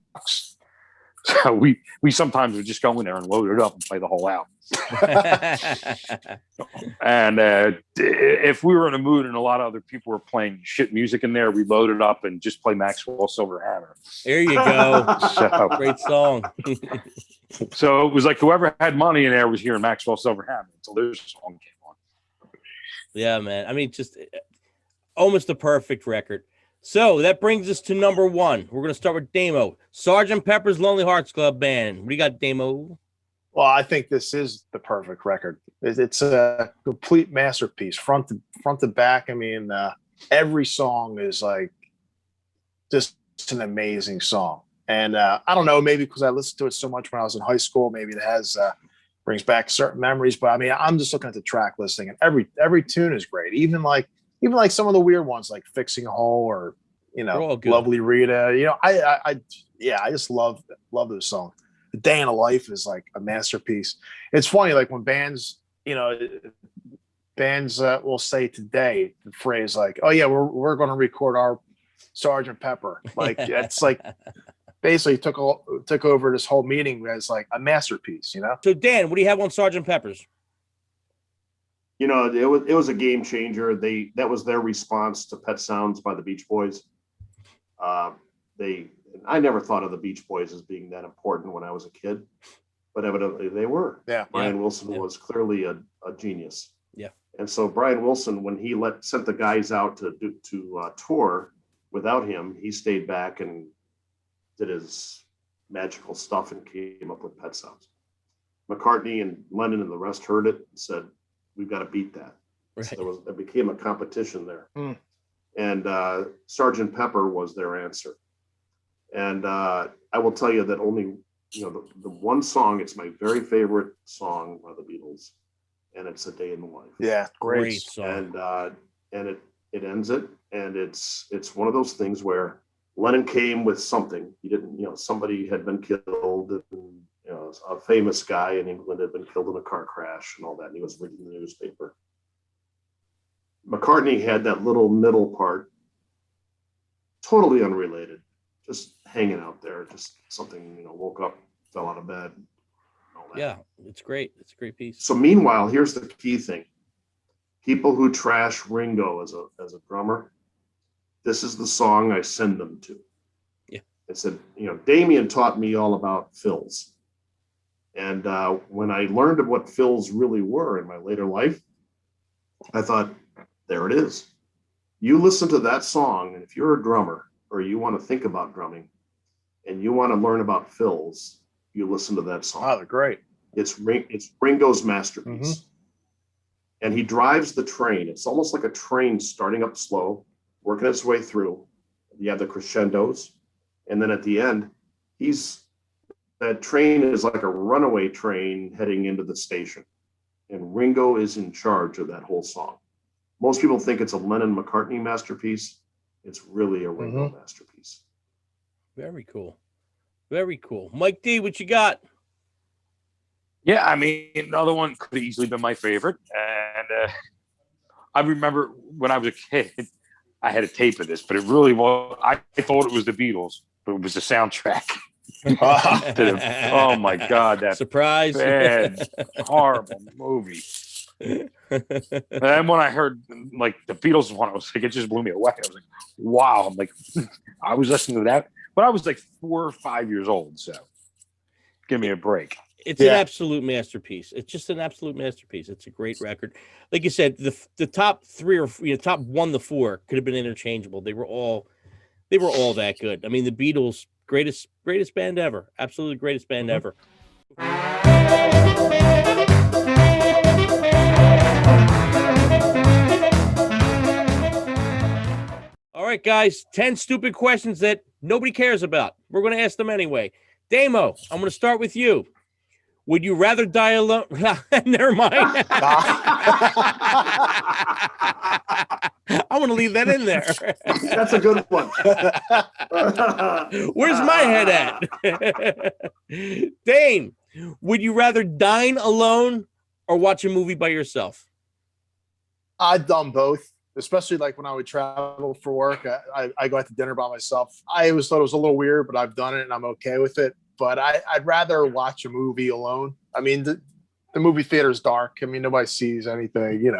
So we sometimes would just go in there and load it up and play the whole album. And if we were in a mood and a lot of other people were playing shit music in there, we load it up and just play Maxwell Silver Hammer. There you go. So, great song. So it was like whoever had money in there was hearing Maxwell Silver Hammer until this song came on. Yeah, man. I mean, just almost a perfect record. So that brings us to number 1. We're going to start with Damo. Sgt. Pepper's Lonely Hearts Club Band. What do you got, Damo? Well, I think this is the perfect record. It's a complete masterpiece, front to back. I mean, every song is like just an amazing song. And I don't know, maybe because I listened to it so much when I was in high school, maybe it has brings back certain memories. But I mean, I'm just looking at the track listing, and every tune is great. Even like some of the weird ones, like Fixing a Hole or Lovely Rita. I just love those songs. The Day in a Life is like a masterpiece. It's funny, like when bands will say today the phrase like, "Oh yeah, we're going to record our Sgt. Pepper." Like it's like basically took over this whole meeting as like a masterpiece. So Dan, what do you have on Sgt. Pepper's? It was a game changer. That was their response to Pet Sounds by the Beach Boys. I never thought of the Beach Boys as being that important when I was a kid, but evidently they were. Yeah. Brian Wilson was clearly a genius. Yeah. And so Brian Wilson, when he sent the guys out to tour without him, he stayed back and did his magical stuff and came up with Pet Sounds. McCartney and Lennon and the rest heard it and said, "We've got to beat that." Right. So there became a competition there. And Sgt. Pepper was their answer. And I will tell you that only, the one song, it's my very favorite song by the Beatles, and it's A Day in the Life. Yeah, Great song. And it ends it. and it's one of those things where Lennon came with something. He didn't, somebody had been killed, and a famous guy in England had been killed in a car crash and all that, and he was reading the newspaper. McCartney had that little middle part, totally unrelated, just hanging out there, just something, woke up, fell out of bed. All that. Yeah, it's great. It's a great piece. So meanwhile, here's the key thing. People who trash Ringo as a drummer, this is the song I send them to. Yeah. It said, Damien taught me all about fills. And when I learned of what fills really were in my later life, I thought, there it is. You listen to that song, and if you're a drummer or you want to think about drumming and you want to learn about fills, you listen to that song. Oh, they're great. It's Ringo's masterpiece. Mm-hmm. And he drives the train. It's almost like a train starting up slow, working its way through. You have the crescendos. And then at the end, that train is like a runaway train heading into the station. And Ringo is in charge of that whole song. Most people think it's a Lennon-McCartney masterpiece. It's really a Ringo masterpiece. Very cool. Very cool. Mike D, what you got? Yeah, I mean, another one could have easily been my favorite. And I remember when I was a kid, I had a tape of this, but it really was, I thought it was the Beatles, but it was the soundtrack. Oh my God, that surprise, bad, horrible movie. And then when I heard like the Beatles one, I was like, it just blew me away. I was like, wow. I'm like, I was listening to that, but I was like 4 or 5 years old. So give me a break. It's an absolute masterpiece. It's just an absolute masterpiece. It's a great record. Like you said, the top 3 or top 1 to 4 could have been interchangeable. They were all that good. I mean, the Beatles, greatest band ever. Absolutely greatest band ever. All right, guys, 10 stupid questions that nobody cares about. We're going to ask them anyway. Damo, I'm going to start with you. Would you rather die alone? Never mind. I want to leave that in there. That's a good one. Where's my head at? Dane, would you rather dine alone or watch a movie by yourself? I've done both, especially like when I would travel for work. I go out to dinner by myself. I always thought it was a little weird, but I've done it and I'm okay with it. But I'd rather watch a movie alone. I mean, the movie theater is dark. I mean, nobody sees anything,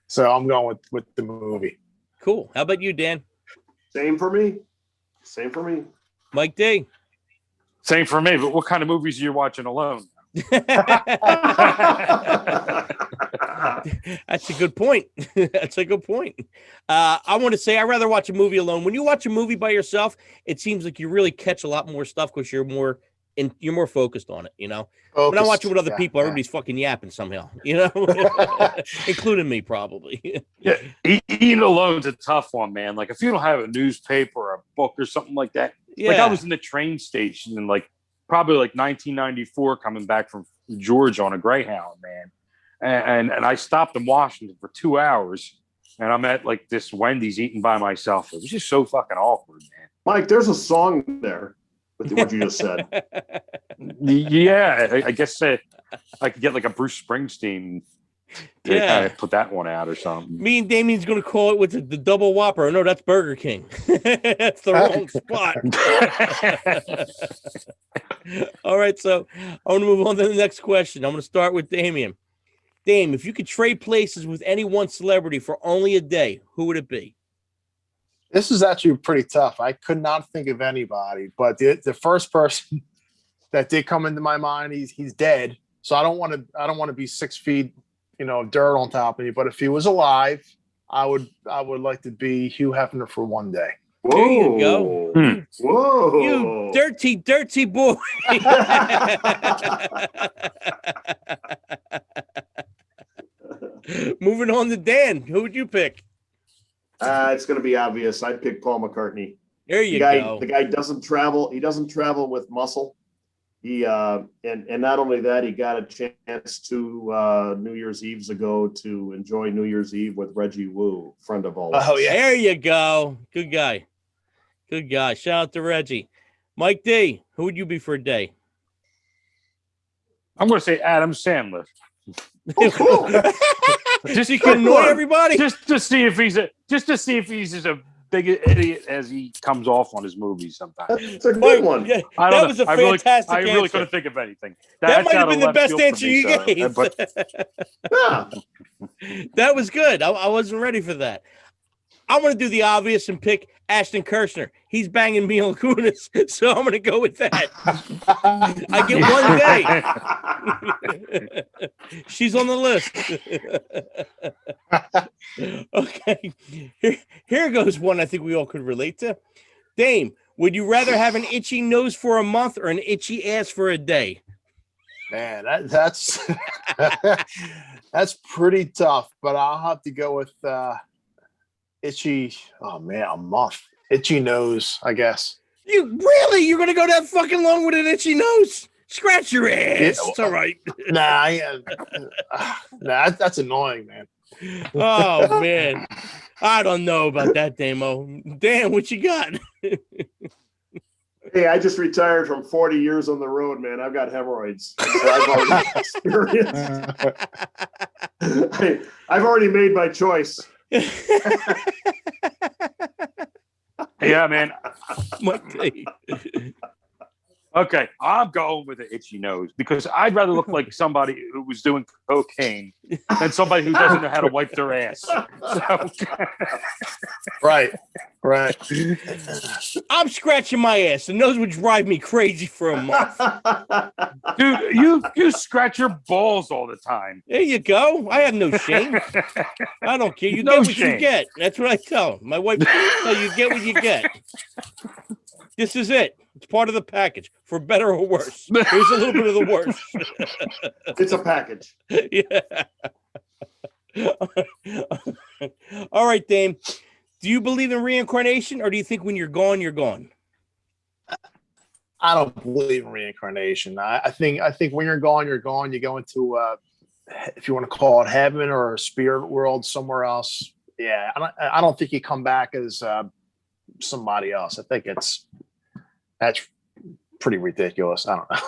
So I'm going with the movie. Cool. How about you, Dan? Same for me. Mike D. Same for me. But what kind of movies are you watching alone? That's a good point. That's a good point. I want to say I'd rather watch a movie alone. When you watch a movie by yourself, it seems like you really catch a lot more stuff because you're more focused on it, When I watch it with other people, everybody's fucking yapping somehow, including me probably. Yeah, eating alone's a tough one, man. Like if you don't have a newspaper or a book or something like that. Yeah. Like I was in the train station and probably 1994 coming back from Georgia on a Greyhound, man. And I stopped in Washington for 2 hours and I'm at this Wendy's eating by myself. It was just so fucking awkward, man. Mike, there's a song there with what you just said. Yeah, I guess I could get a Bruce Springsteen to kind of put that one out or something. Me and Damien's going to call it with the double Whopper. No, that's Burger King. That's the wrong spot. All right, so I want to move on to the next question. I'm going to start with Damien. Dame, if you could trade places with any one celebrity for only a day, who would it be? This is actually pretty tough. I could not think of anybody, but the first person that did come into my mind, he's dead. So I don't want to be 6 feet, of dirt on top of me. But if he was alive, I would like to be Hugh Hefner for one day. Whoa. There you go. Whoa. You dirty, dirty boy. Moving on to Dan. Who would you pick? It's going to be obvious. I'd pick Paul McCartney. There you go. The guy doesn't travel. He doesn't travel with muscle. he and not only that, he got a chance to New Year's Eve's ago to enjoy New Year's Eve with Reggie Wu, friend of all. Oh yeah, there you go. Good guy. Good guy. Shout out to Reggie. Mike D, who would you be for a day? I'm going to say Adam Sandler. Oh, cool. Just he can annoy everybody. Just to see if he's as a big idiot as he comes off on his movies sometimes. It's a good one. Yeah, I don't that know. was a fantastic I really answer. couldn't think of anything. That might have been the best answer you gave. Yeah. That was good. I wasn't ready for that. I'm going to do the obvious and pick Ashton Kutcher. He's banging Mila Kunis, so I'm going to go with that. I get one day. She's on the list. Okay. Here goes one I think we all could relate to. Dame, would you rather have an itchy nose for a month or an itchy ass for a day? Man, that's that's pretty tough, but I'll have to go with itchy. Oh man, a month. Itchy nose, I guess. You're gonna go that fucking long with an itchy nose? Scratch your ass. It's all right. Nah, that's annoying, man. Oh man, I don't know about that, Damo. Dan, what you got? Hey, I just retired from 40 years on the road, man. I've got hemorrhoids. So I've already experienced. I've already made my choice. Yeah, man. Mike, Okay, I'm going with an itchy nose because I'd rather look like somebody who was doing cocaine than somebody who doesn't know how to wipe their ass. So. Right. I'm scratching my ass. The nose would drive me crazy for a month. Dude, you scratch your balls all the time. There you go. I have no shame. I don't care. You No get what shame. you get. That's what I tell my wife. You get what you get. This is it. It's part of the package, for better or worse. Here's a little bit of the worst. It's a package. Yeah. All right, Dame. Do you believe in reincarnation, or do you think when you're gone, you're gone? I don't believe in reincarnation. I think when you're gone, you're gone. You go into if you want to call it heaven or a spirit world somewhere else. Yeah, I don't think you come back as somebody else. I think that's pretty ridiculous. I don't know.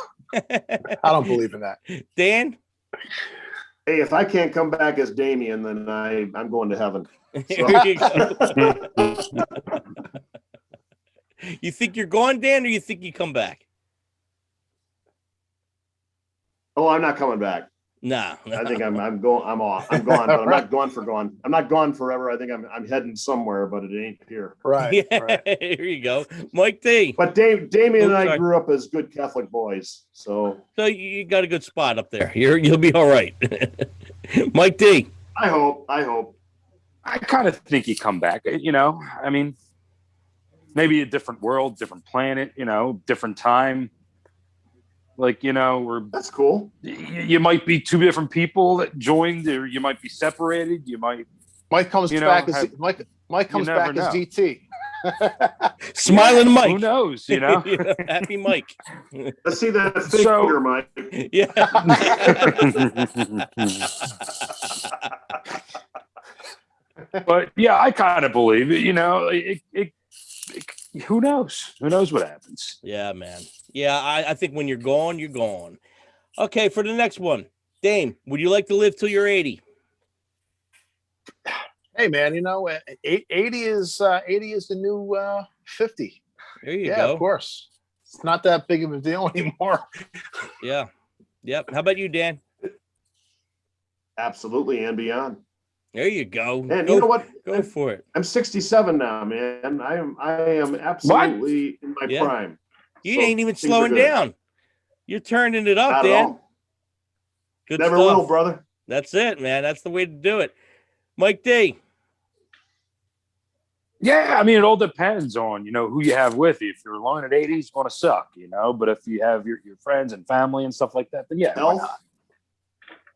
I don't believe in that. Dan? Hey, if I can't come back as Damien, then I'm going to heaven. So. There you go. You think you're gone, Dan, or you think you come back? Oh, I'm not coming back. No. I think I'm going. I'm off. I'm gone, but I'm not gone for gone. I'm not gone forever. I think I'm heading somewhere, but it ain't here. Right. Yeah, right. here you go. Mike D. But Damien and I sorry. grew up as good Catholic boys, so you got a good spot up there. You'll be all right. Mike D. I hope. I kind of think you come back. I mean, maybe a different world, different planet. Different time. Like, That's cool. You might be two different people that joined, or you might be separated. You might. Mike comes back as Mike comes back as DT. Smiling Mike. Who knows? Happy Mike. Let's see that finger, Mike. Yeah. But yeah, I kind of believe it. Who knows? Who knows what happens? Yeah, man. Yeah, I think when you're gone, you're gone. Okay, for the next one, Dame, would you like to live till you're 80? Hey, man, 80 is the new 50. There you go. Of course. It's not that big of a deal anymore. Yeah. Yep. How about you, Dan? Absolutely, and beyond. There you go. And you know what? Go for it. I'm 67 now, man. I am absolutely in my prime. You ain't even slowing down. You're turning it up, Not Dan. at all. Good Never stuff. will, brother. That's it, man. That's the way to do it. Mike D. Yeah, I mean, it all depends on, who you have with you. If you're alone at 80, it's going to suck, but if you have your friends and family and stuff like that, then yeah. Health.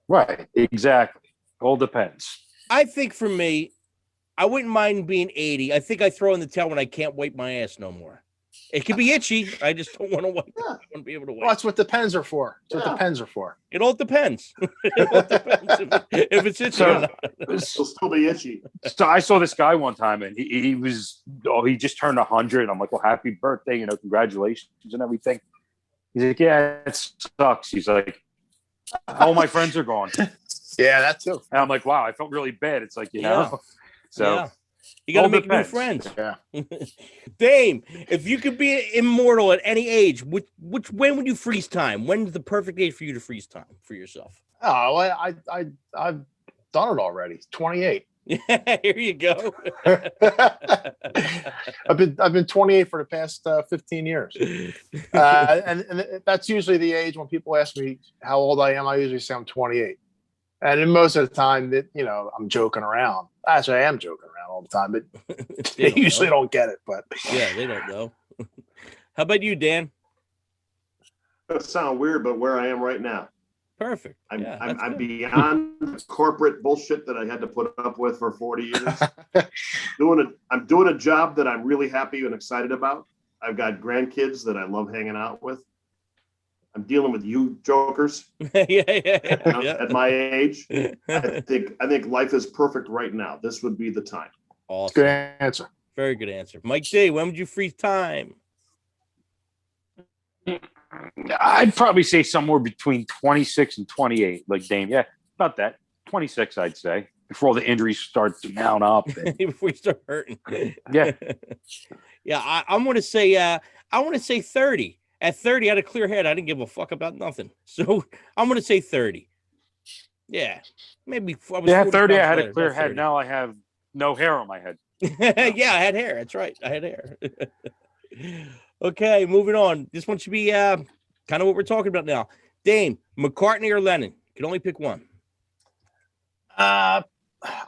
Right, exactly. All depends. I think for me, I wouldn't mind being 80. I think I throw in the towel when I can't wipe my ass no more. It could be itchy. I just don't want to wait. Yeah. I want to be able to wait. Well, that's what the pens are for. That's what the pens are for. It all depends. It all depends if it's itchy or not. It'll still be itchy. So I saw this guy one time, and he just turned 100. I'm like, well, happy birthday, congratulations and everything. He's like, yeah, it sucks. He's like, all my friends are gone. Yeah, that too. And I'm like, wow, I felt really bad. It's like, Yeah. So Yeah. You got to all make new depends. friends. Yeah. Dame, if you could be immortal at any age, when would you freeze time? When's the perfect age for you to freeze time for yourself? Oh, I've done it already. 28. Here you go. I've been 28 for the past 15 years, and that's usually the age when people ask me how old I am. I usually say I'm 28, and then most of the time that I'm joking around. Actually, I am joking around all the time, but they usually don't get it. But yeah, they don't know. How about you, Dan? That sounds weird, but where I am right now. Perfect. I'm beyond corporate bullshit that I had to put up with for 40 years. I'm doing a job that I'm really happy and excited about. I've got grandkids that I love hanging out with. I'm dealing with you jokers. Yeah. At my age, I think life is perfect right now. This would be the time. Awesome. good answer. Very good answer. Mike D, when would you freeze time? I'd probably say somewhere between 26 and 28, like Dame. Yeah, about that. 26, I'd say, before all the injuries start to mount up. Before you start hurting. Yeah. Yeah, I'm going to say, I want to say 30. At 30, I had a clear head. I didn't give a fuck about nothing. So I'm going to say 30. Yeah. Maybe. At 30, I had a clear head. Now I have no hair on my head. Yeah, I had hair. That's right. I had hair. Okay, moving on. This one should be kind of what we're talking about now. Dame, McCartney or Lennon? You can only pick one. I'm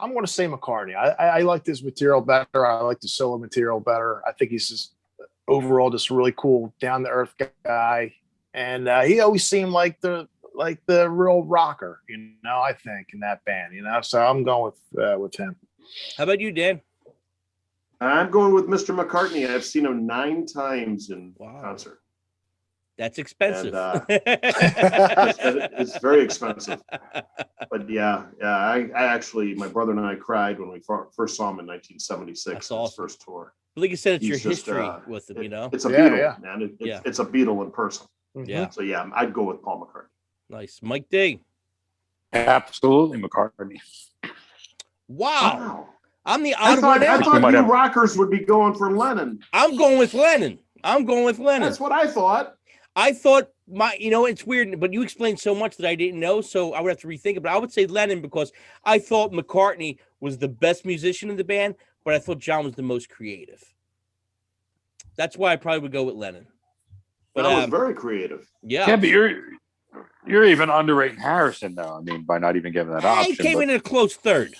going to say McCartney. I like his material better. I like the solo material better. I think he's just overall just a really cool, down to earth guy, and he always seemed like the real rocker. I think in that band. So I'm going with him. How about you, Dan? I'm going with Mr. McCartney. I've seen him 9 times in concert. That's expensive. And, it's very expensive. But I actually, my brother and I cried when we first saw him in 1976. That's awesome. His first tour. Like you said, it's your He's just, history with him, It's a Beatle, yeah. man. It's a Beatle in person. Yeah. So yeah, I'd go with Paul McCartney. Nice. Mike D. Absolutely, McCartney. Wow. I'm the I odd one out. thought you rockers would be going for Lennon. I'm going with Lennon. That's what I thought. I thought it's weird, but you explained so much that I didn't know, so I would have to rethink it. But I would say Lennon because I thought McCartney was the best musician in the band, but I thought John was the most creative. That's why I probably would go with Lennon. But That was very creative. Yeah, but you're even underrating Harrison, though. I mean, by not even giving that option. He came in a close third.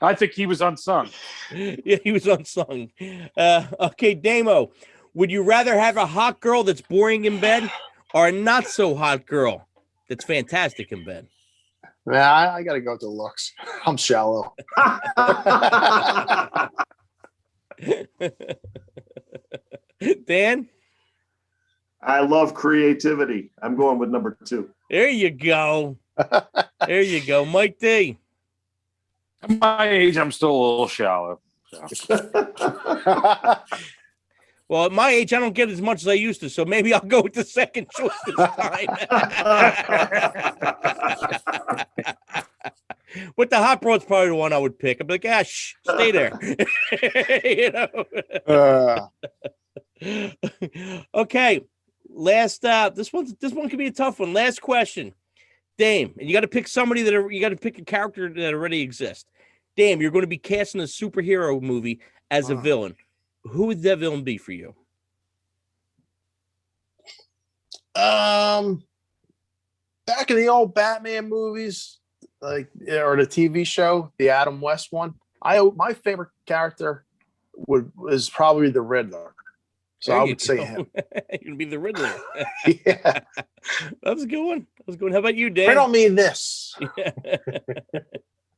I think he was unsung. Yeah, he was unsung. Okay, Damo, would you rather have a hot girl that's boring in bed or a not so hot girl that's fantastic in bed? Man, I got to go with the looks. I'm shallow. Dan? I love creativity. I'm going with number 2. There you go. There you go. Mike D. At my age, I'm still a little shallow. So. Well, at my age, I don't get as much as I used to, so maybe I'll go with the second choice this time. But the hot broad's probably the one I would pick. I'd be like, stay there. Okay. Last this one could be a tough one. Last question. Dame, and you got to pick you got to pick a character that already exists. Dame, you're going to be cast in a superhero movie as a villain. Who would that villain be for you? Back in the old Batman movies, or the TV show, the Adam West one, my favorite character is probably the Riddler. So I would say him. You're gonna be the Riddler. Yeah, that was a good one. How about you, Dan? I don't mean this.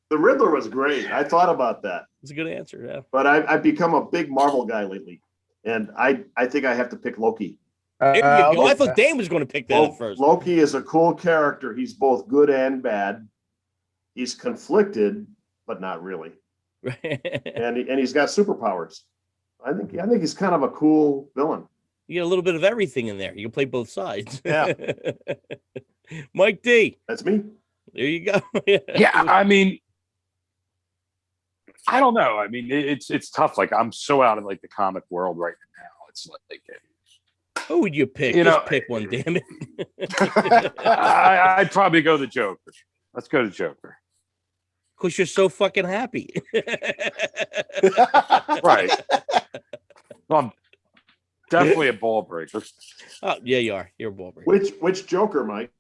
The Riddler was great. I thought about that. It's a good answer, yeah. But I've become a big Marvel guy lately, and I think I have to pick Loki. There you go. I thought Dan was going to pick that up first. Loki is a cool character. He's both good and bad. He's conflicted, but not really. and he's got superpowers. I think he's kind of a cool villain. You get a little bit of everything in there. You can play both sides. Yeah. Mike D. That's me. There you go. Yeah, I mean, I don't know. I mean, it's tough. Like, I'm so out of like the comic world right now. It's like, who would you pick? Just pick one, damn it. I'd probably go the Joker. Let's go to Joker. Because you're so fucking happy. Right. Well, I'm definitely a ball breaker. Oh, yeah, you are. You're a ball breaker. Which Joker, Mike?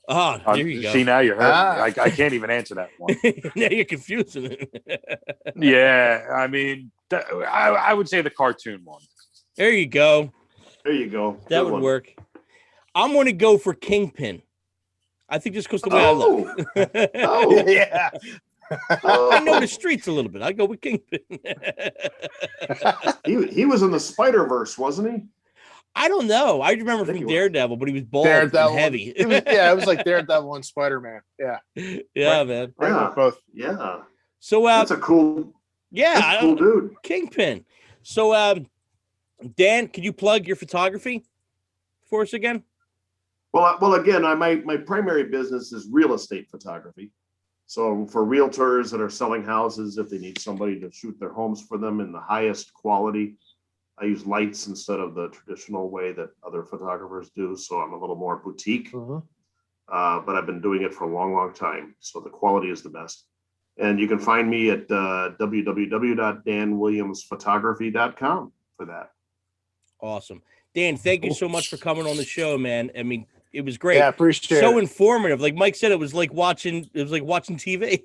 Oh, there you go. See, now you're hurting. I can't even answer that one. Now you're confusing it. Yeah, I mean, I would say the cartoon one. There you go. There you go. That Good would one. work. I'm going to go for Kingpin. I think just because the way I look. Oh, Yeah. I know the streets a little bit. I go with Kingpin. he was in the Spider-Verse, wasn't he? I don't know. I remember think from he was. Daredevil, but he was bald Daredevil. and heavy. It was like Daredevil and Spider-Man. Yeah. Yeah, Right. man. Right, Yeah. both. Yeah. So, That's a cool dude. Kingpin. So, Dan, can you plug your photography for us again? Well, again, my primary business is real estate photography. So for realtors that are selling houses, if they need somebody to shoot their homes for them in the highest quality, I use lights instead of the traditional way that other photographers do. So I'm a little more boutique, but I've been doing it for a long, long time. So the quality is the best. And you can find me at www.danwilliamsphotography.com for that. Awesome. Dan, thank you so much for coming on the show, man. I mean, it was great. Yeah, appreciate so it. informative. Like Mike said, it was like watching TV.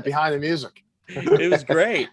Behind the music. It was great.